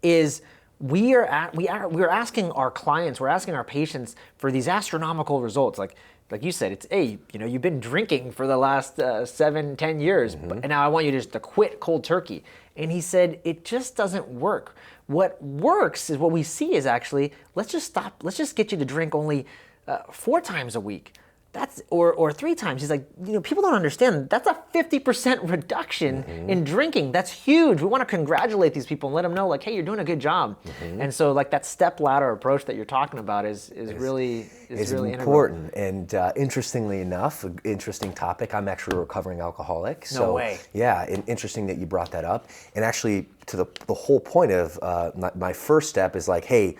[SPEAKER 1] is we're asking our clients, we're asking our patients for these astronomical results. Like you said, it's, hey, you've been drinking for the last 7-10 years, and now I want you just to quit cold turkey. And he said, it just doesn't work. What works is what we see is actually, let's just get you to drink only 4 times a week. That's or 3 times. He's like, people don't understand. That's a 50% reduction in drinking. That's huge. We want to congratulate these people and let them know, like, hey, you're doing a good job. And so, like, that step ladder approach that you're talking about is really
[SPEAKER 2] important. And interestingly enough, an interesting topic. I'm actually a recovering alcoholic.
[SPEAKER 1] No way.
[SPEAKER 2] Yeah, and interesting that you brought that up. And actually, to the whole point of my first step is like, hey,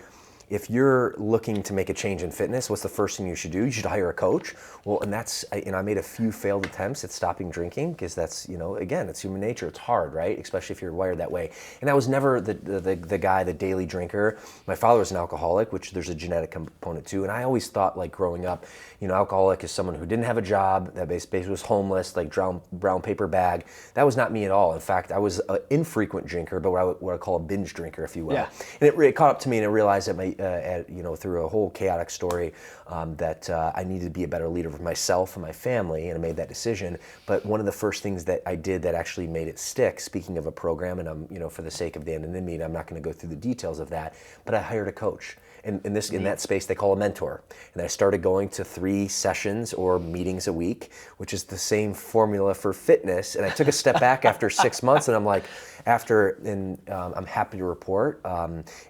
[SPEAKER 2] if you're looking to make a change in fitness, what's the first thing you should do? You should hire a coach. Well, and that's, I made a few failed attempts at stopping drinking because that's, again, it's human nature. It's hard, right? Especially if you're wired that way. And I was never the guy, the daily drinker. My father was an alcoholic, which there's a genetic component too. And I always thought, like growing up, alcoholic is someone who didn't have a job, that basically was homeless, like brown paper bag. That was not me at all. In fact, I was an infrequent drinker, but what I call a binge drinker, if you will.
[SPEAKER 1] Yeah.
[SPEAKER 2] And it caught up to me, and I realized that through a whole chaotic story, that I needed to be a better leader for myself and my family, and I made that decision. But one of the first things that I did that actually made it stick, speaking of a program, and I'm, for the sake of the anonymity, I'm not going to go through the details of that, but I hired a coach. In that space, they call a mentor. And I started going to 3 sessions or meetings a week, which is the same formula for fitness. And I took a step back after 6 months, and I'm like, I'm happy to report,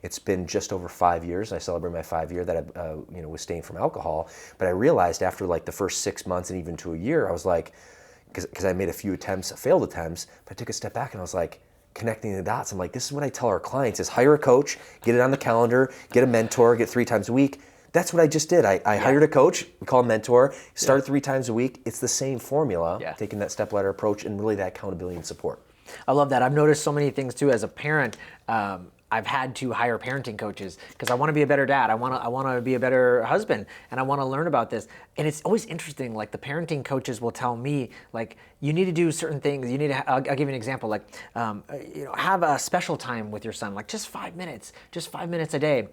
[SPEAKER 2] it's been just over 5 years. I celebrate my 5 year that I was staying from alcohol. But I realized after like the first 6 months and even to a year, I was like, because I made a few failed attempts, but I took a step back and I was like, connecting the dots. I'm like, this is what I tell our clients is hire a coach, get it on the calendar, get a mentor, get 3 times a week. That's what I just did. I hired a coach, we call him mentor, started 3 times a week. It's the same formula, taking that step-ladder approach and really that accountability and support.
[SPEAKER 1] I love that. I've noticed so many things too as a parent. I've had to hire parenting coaches because I want to be a better dad. I want to be a better husband, and I want to learn about this. And it's always interesting. Like the parenting coaches will tell me, like, you need to do certain things. You need to. I'll give you an example. Like, have a special time with your son. Like just 5 minutes, a day.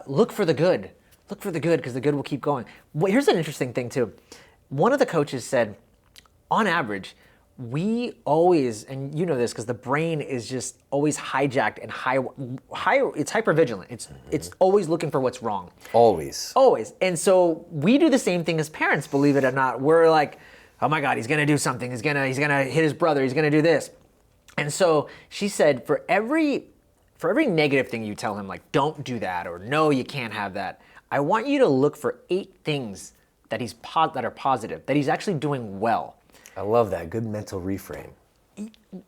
[SPEAKER 1] Look for the good. Look for the good because the good will keep going. Well, here's an interesting thing too. One of the coaches said, on average, we always, and you know this because the brain is just always hijacked and it's hypervigilant. It's always looking for what's wrong.
[SPEAKER 2] Always.
[SPEAKER 1] And so we do the same thing as parents, believe it or not. We're like, oh my God, he's gonna do something. He's gonna hit his brother. He's gonna do this. And so she said, for every negative thing you tell him, like don't do that or no, you can't have that, I want you to look for 8 things that that are positive, that he's actually doing well.
[SPEAKER 2] I love that. Good mental reframe.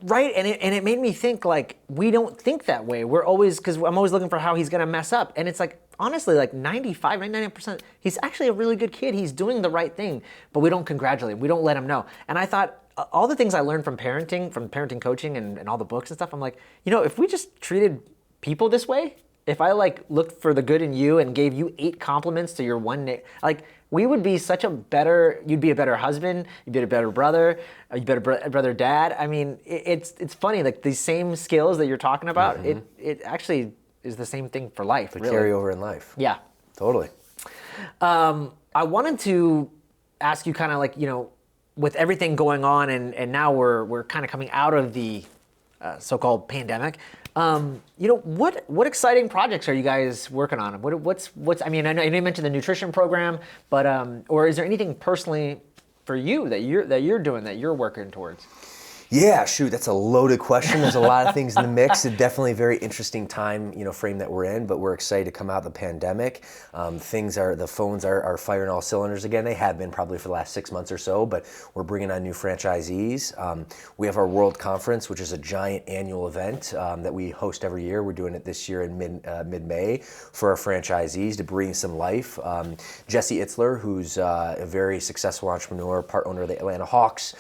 [SPEAKER 1] Right, and it made me think, like, we don't think that way. Because I'm always looking for how he's gonna mess up. And it's like, honestly, like 99%, he's actually a really good kid. He's doing the right thing, but we don't congratulate him. We don't let him know. And I thought, all the things I learned from parenting coaching and all the books and stuff, I'm like, if we just treated people this way, if I like looked for the good in you and gave you 8 compliments to your one, like, we would be you'd be a better husband, you'd be a better brother, you'd be a better dad. I mean, it's funny, like these same skills that you're talking about, it actually is the same thing for life.
[SPEAKER 2] The carryover in life.
[SPEAKER 1] Yeah.
[SPEAKER 2] Totally.
[SPEAKER 1] I wanted to ask you kind of like, with everything going on and now we're kind of coming out of the so-called pandemic, what exciting projects are you guys working on? What's I mean, I know you mentioned the nutrition program, but or is there anything personally for you that you're doing that you're working towards?
[SPEAKER 2] Yeah, shoot, that's a loaded question. There's a lot of things in the mix. It's definitely a very interesting time, frame that we're in, but we're excited to come out of the pandemic. The phones are firing all cylinders again. They have been probably for the last 6 months or so, but we're bringing on new franchisees. We have our World Conference, which is a giant annual event that we host every year. We're doing it this year in mid-May for our franchisees to breathe some life. Jesse Itzler, who's a very successful entrepreneur, part owner of the Atlanta Hawks,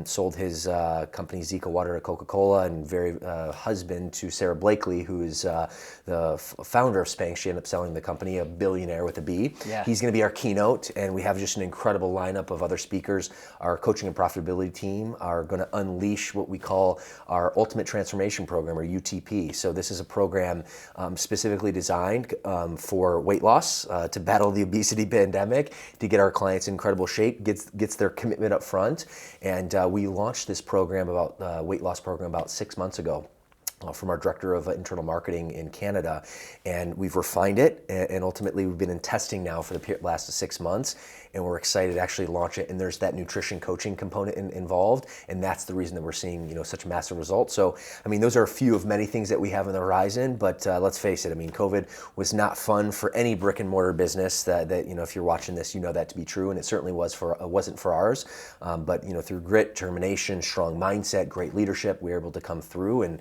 [SPEAKER 2] sold his company Zika Water to Coca-Cola, and very husband to Sarah Blakely, who is the founder of Spanx. She ended up selling the company, a billionaire with a B.
[SPEAKER 1] Yeah.
[SPEAKER 2] He's going to be our keynote, and we have just an incredible lineup of other speakers. Our coaching and profitability team are going to unleash what we call our Ultimate Transformation Program, or UTP. So this is a program specifically designed for weight loss, to battle the obesity pandemic, to get our clients in incredible shape, gets their commitment up front. And we launched this weight loss program about 6 months ago from our director of internal marketing in Canada. And we've refined it, and ultimately we've been in testing now for the last 6 months, and we're excited to actually launch it. And there's that nutrition coaching component involved, and that's the reason that we're seeing such massive results. So, I mean, those are a few of many things that we have on the horizon, but let's face it, I mean, COVID was not fun for any brick and mortar business that if you're watching this, that to be true, and it certainly wasn't for ours. But through grit, determination, strong mindset, great leadership, we were able to come through, and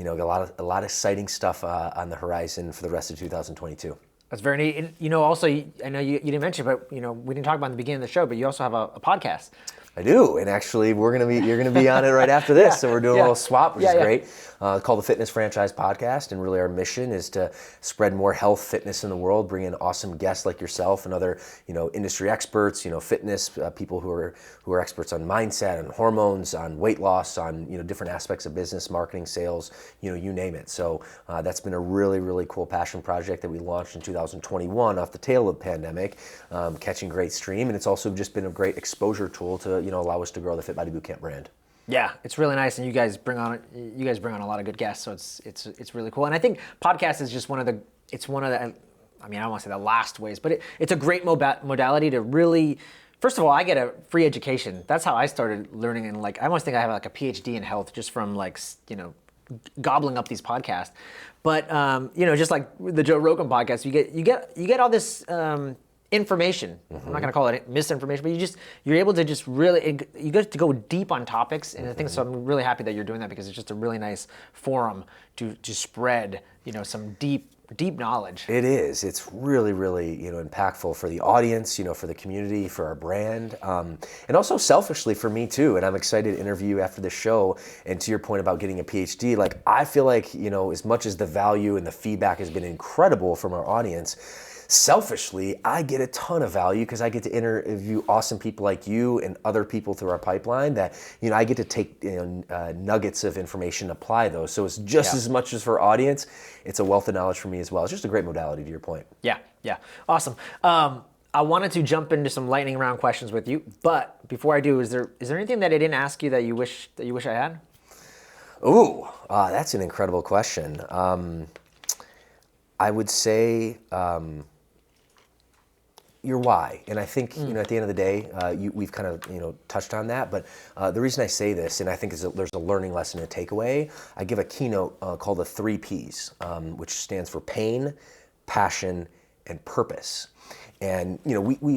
[SPEAKER 2] a lot of exciting stuff on the horizon for the rest of 2022.
[SPEAKER 1] That's very neat. And, also, I know you didn't mention, but we didn't talk about in the beginning of the show, but you also have a podcast.
[SPEAKER 2] I do, and actually, you're going to be on it right after this. So we're doing a little swap, which is great. Called the Fitness Franchise Podcast, and really our mission is to spread more health, fitness in the world, bring in awesome guests like yourself and other industry experts, fitness people who are experts on mindset, on hormones, on weight loss, on different aspects of business, marketing, sales, you name it. So that's been a really, really cool passion project that we launched in 2021 off the tail of the pandemic, catching great steam, and it's also just been a great exposure tool to allow us to grow the Fit Body Bootcamp brand.
[SPEAKER 1] Yeah, it's really nice, and you guys bring on a lot of good guests, so it's really cool. And I think podcast is just one of the I mean, I don't want to say the last ways, but it's a great modality to really. First of all, I get a free education. That's how I started learning, and I almost think I have a PhD in health just from gobbling up these podcasts. But just like the Joe Rogan podcast, you get all this. Information. Mm-hmm. I'm not going to call it misinformation, but you're able to just really, you get to go deep on topics, and I think so. I'm really happy that you're doing that because it's just a really nice forum to spread some deep deep knowledge.
[SPEAKER 2] It is. It's really, really, impactful for the audience, for the community, for our brand, and also selfishly for me too. And I'm excited to interview you after the show. And to your point about getting a PhD, like I feel like, as much as the value and the feedback has been incredible from our audience, selfishly, I get a ton of value because I get to interview awesome people like you and other people through our pipeline that, I get to take nuggets of information and apply those. So it's just as much as for audience, it's a wealth of knowledge for me as well. It's just a great modality to your point.
[SPEAKER 1] Yeah. Awesome. I wanted to jump into some lightning round questions with you, but before I do, is there anything that I didn't ask you that you wish I had?
[SPEAKER 2] Ooh, that's an incredible question. I would say your why. And I think, at the end of the day, we've kind of, touched on that. But the reason I say this, and I think there's a learning lesson and a takeaway, I give a keynote called the 3 Ps, which stands for pain, passion, and purpose. And,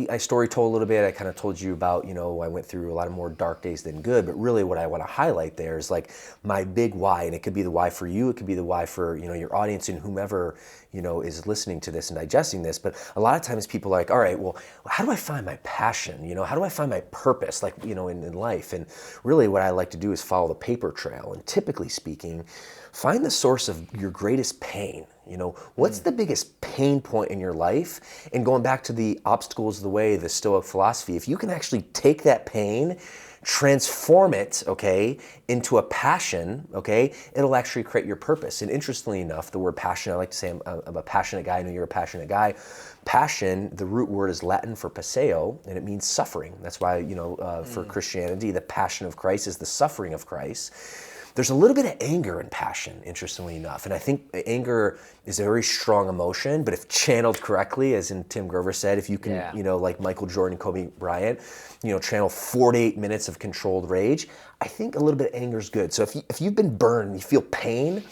[SPEAKER 2] I story told a little bit. I kind of told you about, I went through a lot of more dark days than good. But really what I want to highlight there is like my big why. And it could be the why for you. It could be the why for, your audience and whomever, is listening to this and digesting this. But a lot of times people are like, all right, well, how do I find my passion? How do I find my purpose, like, in life? And really what I like to do is follow the paper trail. And typically speaking, find the source of your greatest pain. What's the biggest pain point in your life? And going back to the obstacles of the way, the Stoic philosophy, if you can actually take that pain, transform it, into a passion, it'll actually create your purpose. And interestingly enough, the word passion, I like to say I'm a passionate guy. I know you're a passionate guy. Passion, the root word is Latin for passeo, and it means suffering. That's why, for Christianity, the passion of Christ is the suffering of Christ. There's a little bit of anger and passion, interestingly enough. And I think anger is a very strong emotion, but if channeled correctly, as in Tim Grover said, if you can, like Michael Jordan, Kobe Bryant, channel 48 minutes of controlled rage, I think a little bit of anger is good. So if you've been burned, you feel pain,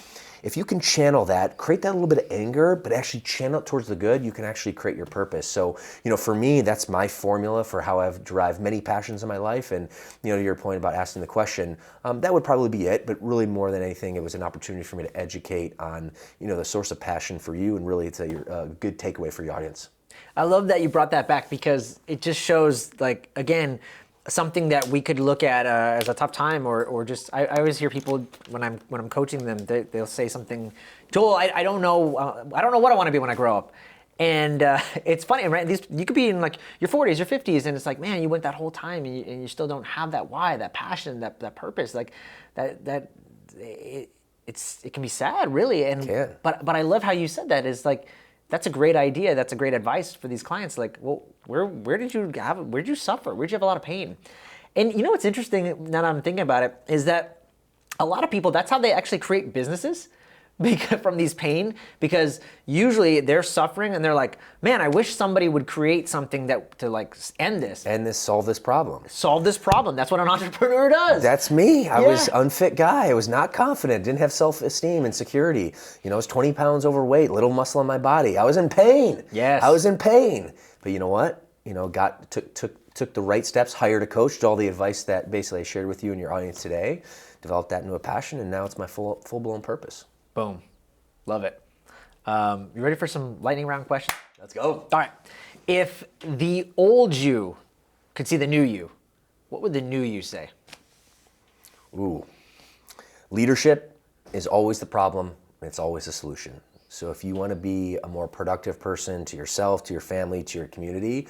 [SPEAKER 2] if you can channel that, create that little bit of anger, but actually channel it towards the good, you can actually create your purpose. So, for me, that's my formula for how I've derived many passions in my life. And, to your point about asking the question, that would probably be it. But really more than anything, it was an opportunity for me to educate on, the source of passion for you. And really it's a good takeaway for your audience.
[SPEAKER 1] I love that you brought that back because it just shows, like, again, something that we could look at as a tough time, or just I always hear people when I'm coaching them, they'll say something, Joel, I don't know what I want to be when I grow up. And it's funny, right? You could be in like your 40s, your 50s, and it's like, man, you went that whole time, and you still don't have that why, that passion, that purpose, like that. It can be sad, really. And but I love how you said that. Is like, that's a great idea. That's a great advice for these clients. Like, well, where did you suffer? Where did you have a lot of pain? And what's interesting, now that I'm thinking about it, is that a lot of people, that's how they actually create businesses from these pain, because usually they're suffering and they're like, man, I wish somebody would create something to like end this.
[SPEAKER 2] Solve this problem.
[SPEAKER 1] Solve this problem. That's what an entrepreneur does.
[SPEAKER 2] That's me. I was an unfit guy. I was not confident, didn't have self-esteem and security. I was 20 pounds overweight, little muscle on my body. I was in pain.
[SPEAKER 1] Yes.
[SPEAKER 2] I was in pain. But you know what? Took the right steps, hired a coach, did all the advice that basically I shared with you and your audience today, developed that into a passion, and now it's my full-blown purpose.
[SPEAKER 1] Boom. Love it. You ready for some lightning round questions?
[SPEAKER 2] Let's go.
[SPEAKER 1] All right. If the old you could see the new you, what would the new you say?
[SPEAKER 2] Ooh. Leadership is always the problem, and it's always the solution. So if you want to be a more productive person to yourself, to your family, to your community,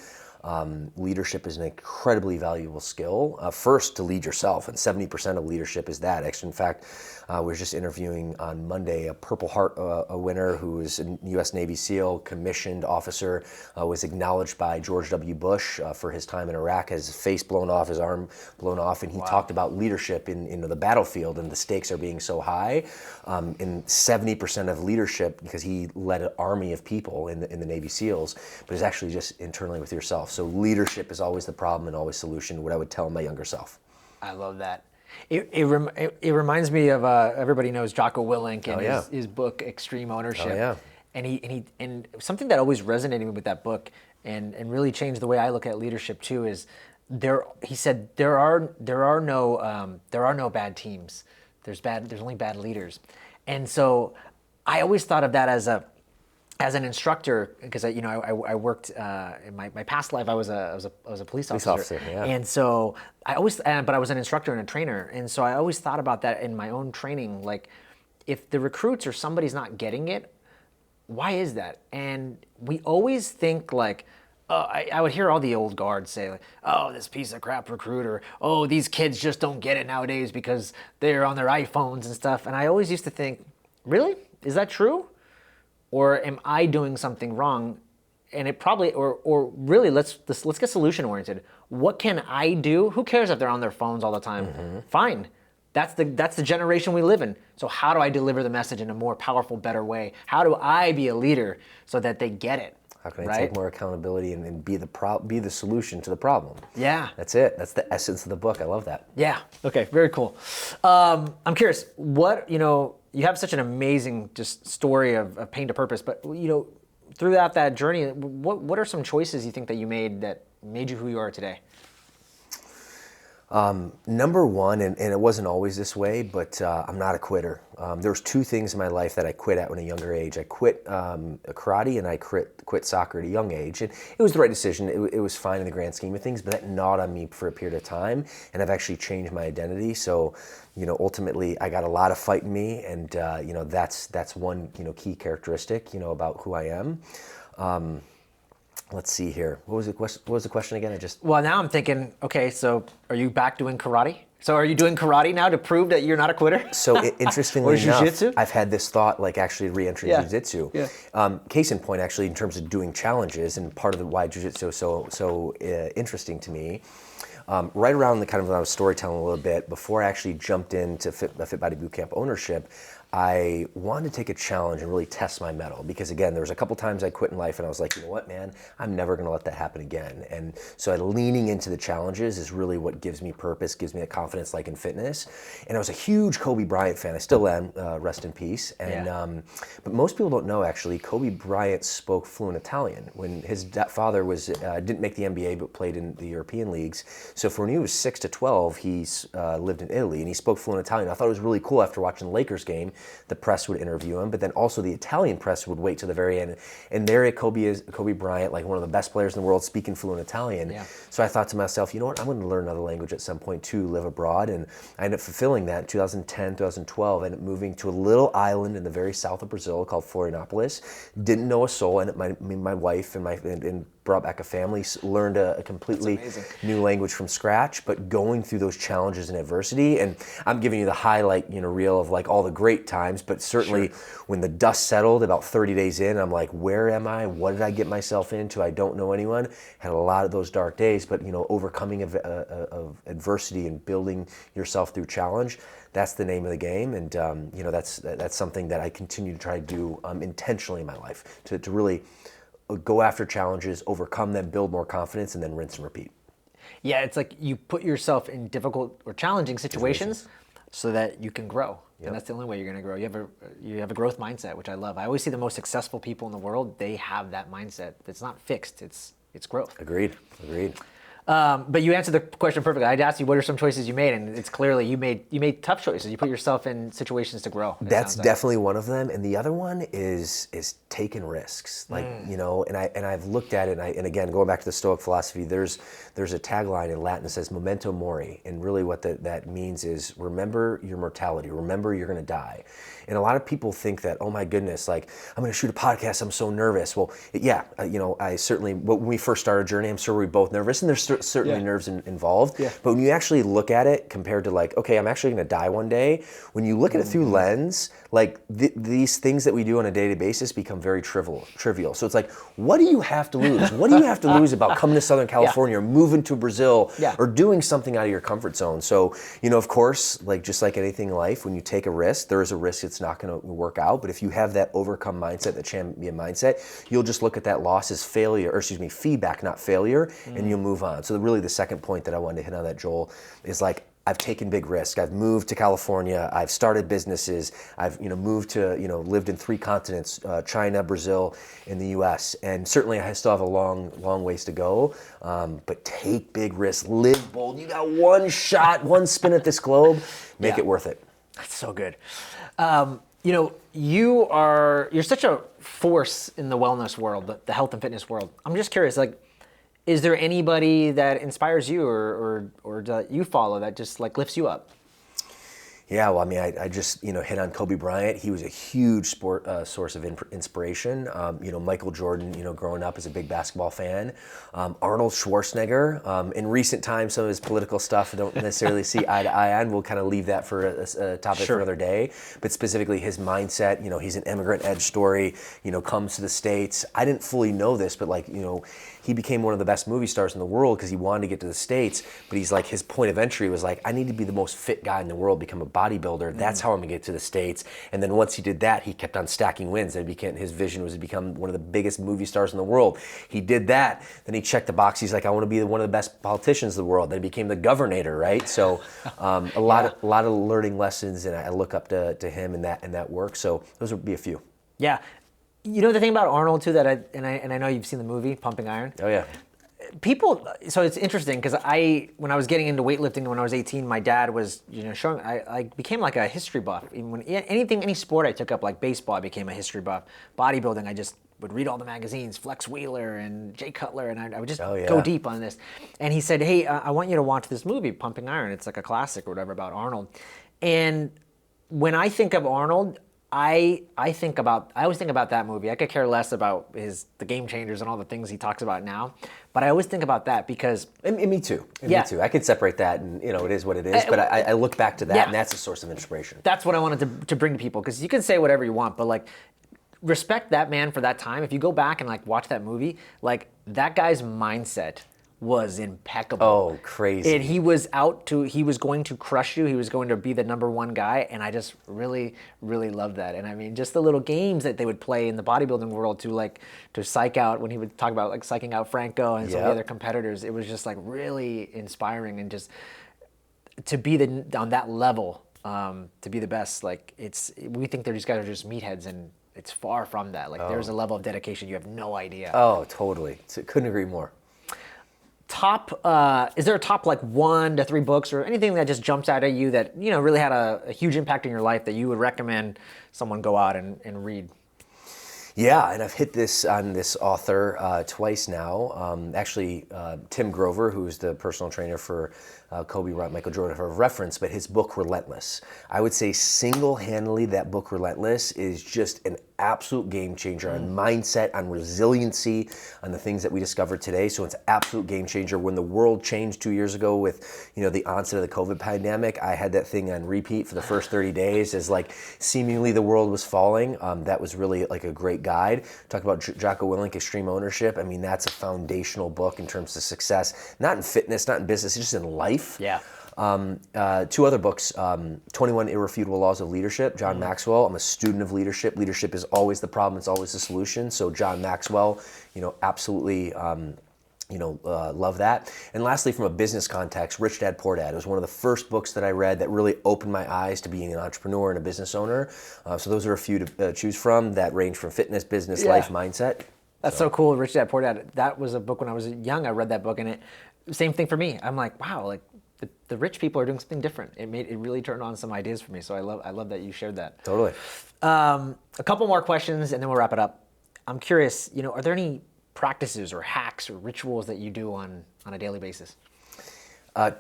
[SPEAKER 2] leadership is an incredibly valuable skill. First, to lead yourself, and 70% of leadership is that. Actually, in fact, we were just interviewing on Monday a Purple Heart winner who is a U.S. Navy SEAL, commissioned officer, was acknowledged by George W. Bush for his time in Iraq, his face blown off, his arm blown off, and he talked about leadership in the battlefield, and the stakes are being so high. And 70% of leadership, because he led an army of people in the Navy SEALs, but it's actually just internally with yourself. So leadership is always the problem and always solution, what I would tell my younger self.
[SPEAKER 1] I love that. It reminds me of everybody knows Jocko Willink and his book Extreme Ownership. Oh, yeah. And something that always resonated with that book and really changed the way I look at leadership too is he said there are no bad teams. There's only bad leaders. And so I always thought of that as as an instructor, because I worked in my past life, I was a police officer.
[SPEAKER 2] Yeah.
[SPEAKER 1] And so but I was an instructor and a trainer, and so I always thought about that in my own training. Like, if the recruits or somebody's not getting it, why is that? And we always think like, I would hear all the old guards say like, oh, this piece of crap recruiter, oh, these kids just don't get it nowadays because they're on their iPhones and stuff. And I always used to think, really? Is that true? Or am I doing something wrong? And it probably, or really, let's get solution oriented. What can I do? Who cares if they're on their phones all the time? Mm-hmm. Fine. That's the generation we live in. So how do I deliver the message in a more powerful, better way? How do I be a leader so that they get it?
[SPEAKER 2] How can I take more accountability and be the solution to the problem?
[SPEAKER 1] Yeah.
[SPEAKER 2] That's it. That's the essence of the book. I love that.
[SPEAKER 1] Yeah. Okay. Very cool. I'm curious, you have such an amazing just story of pain to purpose, but throughout that journey, what are some choices you think that you made that made you who you are today?
[SPEAKER 2] Number one, and it wasn't always this way, but I'm not a quitter. There was two things in my life that I quit at when a younger age. I quit karate and I quit soccer at a young age. And it was the right decision. It was fine in the grand scheme of things, but that gnawed on me for a period of time. And I've actually changed my identity. So, ultimately I got a lot of fight in me. And, that's one, key characteristic, about who I am. Let's see here. What was the question again?
[SPEAKER 1] Well, now I'm thinking, okay, so are you back doing karate? So are you doing karate now to prove that you're not a quitter?
[SPEAKER 2] So interestingly enough,
[SPEAKER 1] jiu-jitsu?
[SPEAKER 2] I've had this thought, like actually re-entering jiu-jitsu.
[SPEAKER 1] Yeah.
[SPEAKER 2] Case in point, actually, in terms of doing challenges, and part of why jiu-jitsu is so interesting to me. Right around the kind of when I was storytelling a little bit, before I actually jumped into Fit Body Bootcamp ownership, I wanted to take a challenge and really test my mettle, because again, there was a couple times I quit in life and I was like, you know what, man, I'm never going to let that happen again. And so leaning into the challenges is really what gives me purpose, gives me a confidence like in fitness. And I was a huge Kobe Bryant fan. I still am, rest in peace. And but most people don't know, actually, Kobe Bryant spoke fluent Italian. When his father didn't make the NBA but played in the European leagues. So for when he was 6 to 12, he lived in Italy and he spoke fluent Italian. I thought it was really cool. After watching the Lakers game, the press would interview him, but then also the Italian press would wait to the very end. And there Kobe Bryant, like one of the best players in the world, speaking fluent Italian. Yeah. So I thought to myself, you know what, I'm going to learn another language at some point too, live abroad. And I ended up fulfilling that in 2010, 2012. I ended up moving to a little island in the very south of Brazil called Florianopolis. Didn't know a soul. And my wife and brought back a family, learned a completely new language from scratch, but going through those challenges and adversity. And I'm giving you the highlight, reel of like all the great times, but certainly when the dust settled about 30 days in, I'm like, where am I? What did I get myself into? I don't know anyone. Had a lot of those dark days, but overcoming of adversity and building yourself through challenge, that's the name of the game. And that's something that I continue to try to do intentionally in my life, to really go after challenges, overcome them, build more confidence, and then rinse and repeat.
[SPEAKER 1] Yeah, it's like you put yourself in difficult or challenging situations so that you can grow. Yep. And that's the only way you're going to grow. You have a growth mindset, which I love. I always see the most successful people in the world, they have that mindset. It's not fixed, it's growth.
[SPEAKER 2] Agreed.
[SPEAKER 1] But you answered the question perfectly. I'd ask you, what are some choices you made? And it's clearly you made tough choices. You put yourself in situations to grow.
[SPEAKER 2] That's definitely one of them. And the other one is taking risks. Like, and I've looked at it, and again, going back to the Stoic philosophy, there's a tagline in Latin that says memento mori. And really what that means is remember your mortality, remember you're going to die. And a lot of people think that, oh my goodness, like I'm going to shoot a podcast, I'm so nervous. Well, yeah, I certainly, when we first started our journey, I'm sure we were both nervous, and there's certainly nerves involved. Yeah. But when you actually look at it compared to like, okay, I'm actually going to die one day, when you look at it through lens, like these things that we do on a daily basis become very trivial. So it's like, what do you have to lose? What do you have to lose about coming to Southern California or moving to Brazil or doing something out of your comfort zone? So, of course, like just like anything in life, when you take a risk, there is a risk it's not going to work out. But if you have that overcome mindset, that champion mindset, you'll just look at that loss as feedback, not failure, and you'll move on. So really the second point that I wanted to hit on that, Joel, is like, I've taken big risks. I've moved to California. I've started businesses. I've moved to lived in 3 continents: China, Brazil, and the U.S. And certainly I still have a long ways to go. But take big risks. Live bold. You got one shot, one spin at this globe. Make it worth it.
[SPEAKER 1] That's so good. you're such a force in the wellness world, the health and fitness world. I'm just curious, like, is there anybody that inspires you or that you follow that just like lifts you up?
[SPEAKER 2] Yeah, well, I mean, I just hit on Kobe Bryant. He was a huge source of inspiration. Michael Jordan, growing up as a big basketball fan. Arnold Schwarzenegger. In recent times, some of his political stuff I don't necessarily see eye to eye on. We'll kind of leave that for a topic for another day. But specifically, his mindset. He's an immigrant edge story. Comes to the States. I didn't fully know this, but he became one of the best movie stars in the world because he wanted to get to the States. But he's like, his point of entry was like, I need to be the most fit guy in the world, become a bodybuilder. That's how I'm gonna get to the States. And then once he did that, he kept on stacking wins. And his vision was to become one of the biggest movie stars in the world. He did that. Then he checked the box. He's like, I want to be one of the best politicians in the world. Then he became the governor, right? So a lot of learning lessons, and I look up to him and that work. So those would be a few.
[SPEAKER 1] Yeah. The thing about Arnold too and I know you've seen the movie Pumping Iron.
[SPEAKER 2] Oh yeah.
[SPEAKER 1] So it's interesting because when I was getting into weightlifting when I was 18, my dad was showing. I became like a history buff. Even any sport I took up, like baseball, I became a history buff. Bodybuilding, I just would read all the magazines, Flex Wheeler and Jay Cutler, and I would just go deep on this. And he said, "Hey, I want you to watch this movie, Pumping Iron. It's like a classic or whatever about Arnold." And when I think of Arnold, I always think about that movie. I could care less about the game changers and all the things he talks about now, but I always think about that because
[SPEAKER 2] and me too. Me too. I could separate that, and it is what it is. But I look back to that, and that's a source of inspiration.
[SPEAKER 1] That's what I wanted to bring to people, because you can say whatever you want, but like, respect that man for that time. If you go back and like watch that movie, like that guy's mindset was impeccable.
[SPEAKER 2] Oh, crazy.
[SPEAKER 1] And he was going to crush you. He was going to be the number one guy. And I just really, really loved that. And I mean, just the little games that they would play in the bodybuilding world to psych out, when he would talk about like psyching out Franco and some of the other competitors, it was just like really inspiring. And just to be on that level, to be the best, like we think these guys are just meatheads, and it's far from that. Like there's a level of dedication you have no idea.
[SPEAKER 2] Oh, totally. Couldn't agree more.
[SPEAKER 1] Is there a top like 1 to 3 books or anything that just jumps out at you that really had a huge impact in your life that you would recommend someone go out and read?
[SPEAKER 2] Yeah, and I've hit on this author twice now. Actually, Tim Grover, who's the personal trainer for Kobe Bryant, Michael Jordan, for reference, but his book Relentless. I would say single-handedly that book Relentless is just an absolute game changer on mindset, on resiliency, on the things that we discovered today. So it's an absolute game changer. When the world changed 2 years ago with the onset of the COVID pandemic, I had that thing on repeat for the first 30 days as like seemingly the world was falling. That was really like a great guide. Talk about Jocko Willink, Extreme Ownership. I mean, that's a foundational book in terms of success, not in fitness, not in business, just in life.
[SPEAKER 1] Yeah.
[SPEAKER 2] 2 other books, 21 Irrefutable Laws of Leadership, John Maxwell. I'm a student of leadership. Leadership is always the problem, it's always the solution. So John Maxwell, absolutely, love that. And lastly, from a business context, Rich Dad Poor Dad. It was one of the first books that I read that really opened my eyes to being an entrepreneur and a business owner. So those are a few to choose from that range from fitness, business, life, mindset.
[SPEAKER 1] That's so cool. Rich Dad Poor Dad. That was a book when I was young. I read that book, and same thing for me. I'm like, wow, like the rich people are doing something different. It really turned on some ideas for me. So I love that you shared that.
[SPEAKER 2] Totally.
[SPEAKER 1] A couple more questions, and then we'll wrap it up. I'm curious, are there any practices or hacks or rituals that you do on a daily basis?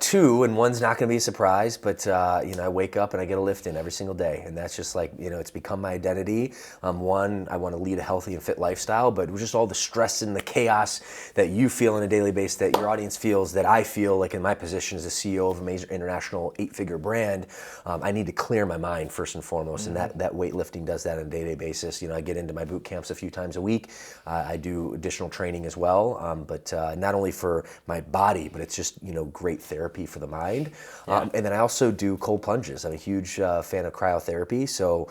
[SPEAKER 2] 2, and one's not going to be a surprise, but I wake up and I get a lift in every single day, and that's just like it's become my identity. One, I want to lead a healthy and fit lifestyle, but just all the stress and the chaos that you feel on a daily basis, that your audience feels, that I feel like in my position as a CEO of a major international 8-figure brand, I need to clear my mind first and foremost, and that weightlifting does that on a day-to-day basis. I get into my boot camps a few times a week. I do additional training as well, but not only for my body, but it's just great therapy for the mind. And then I also do cold plunges. I'm a huge fan of cryotherapy, so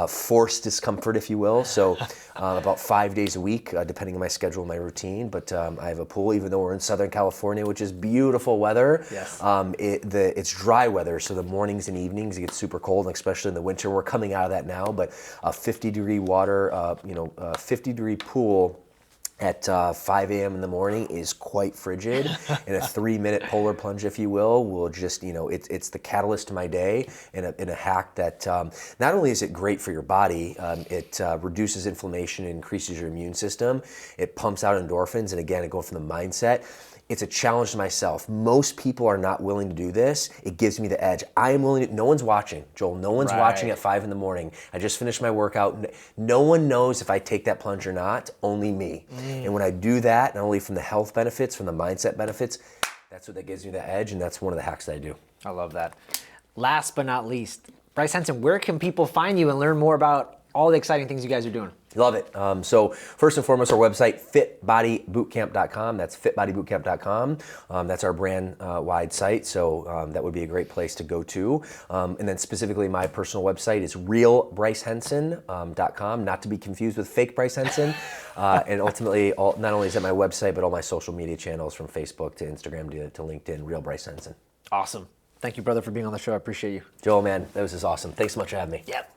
[SPEAKER 2] forced discomfort, if you will. So about 5 days a week, depending on my schedule and my routine. But I have a pool, even though we're in Southern California, which is beautiful weather.
[SPEAKER 1] Yes.
[SPEAKER 2] It's dry weather, so the mornings and evenings it gets super cold, especially in the winter. We're coming out of that now, but a 50-degree water, 50-degree pool at 5 a.m. in the morning is quite frigid, and a 3-minute polar plunge, if you will just, it's the catalyst to my day, and a hack that not only is it great for your body, it reduces inflammation and increases your immune system, it pumps out endorphins, and again, going from the mindset. It's a challenge to myself. Most people are not willing to do this. It gives me the edge. I am willing to, no one's watching, Joel. No one's watching at 5 in the morning. I just finished my workout. No one knows if I take that plunge or not, only me. And when I do that, not only from the health benefits, from the mindset benefits, that's what that gives me the edge, and that's one of the hacks that I do.
[SPEAKER 1] I love that. Last but not least, Bryce Henson, where can people find you and learn more about all the exciting things you guys are doing?
[SPEAKER 2] Love it. So first and foremost, our website, fitbodybootcamp.com. That's fitbodybootcamp.com. That's our brand-wide site, so that would be a great place to go to. And then specifically, my personal website is realbrycehenson.com, not to be confused with fake Bryce Henson. And ultimately, not only is that my website, but all my social media channels from Facebook to Instagram to LinkedIn, Real Bryce Henson.
[SPEAKER 1] Awesome. Thank you, brother, for being on the show. I appreciate you.
[SPEAKER 2] Joel, man, that was just awesome. Thanks so much for having me.
[SPEAKER 1] Yep.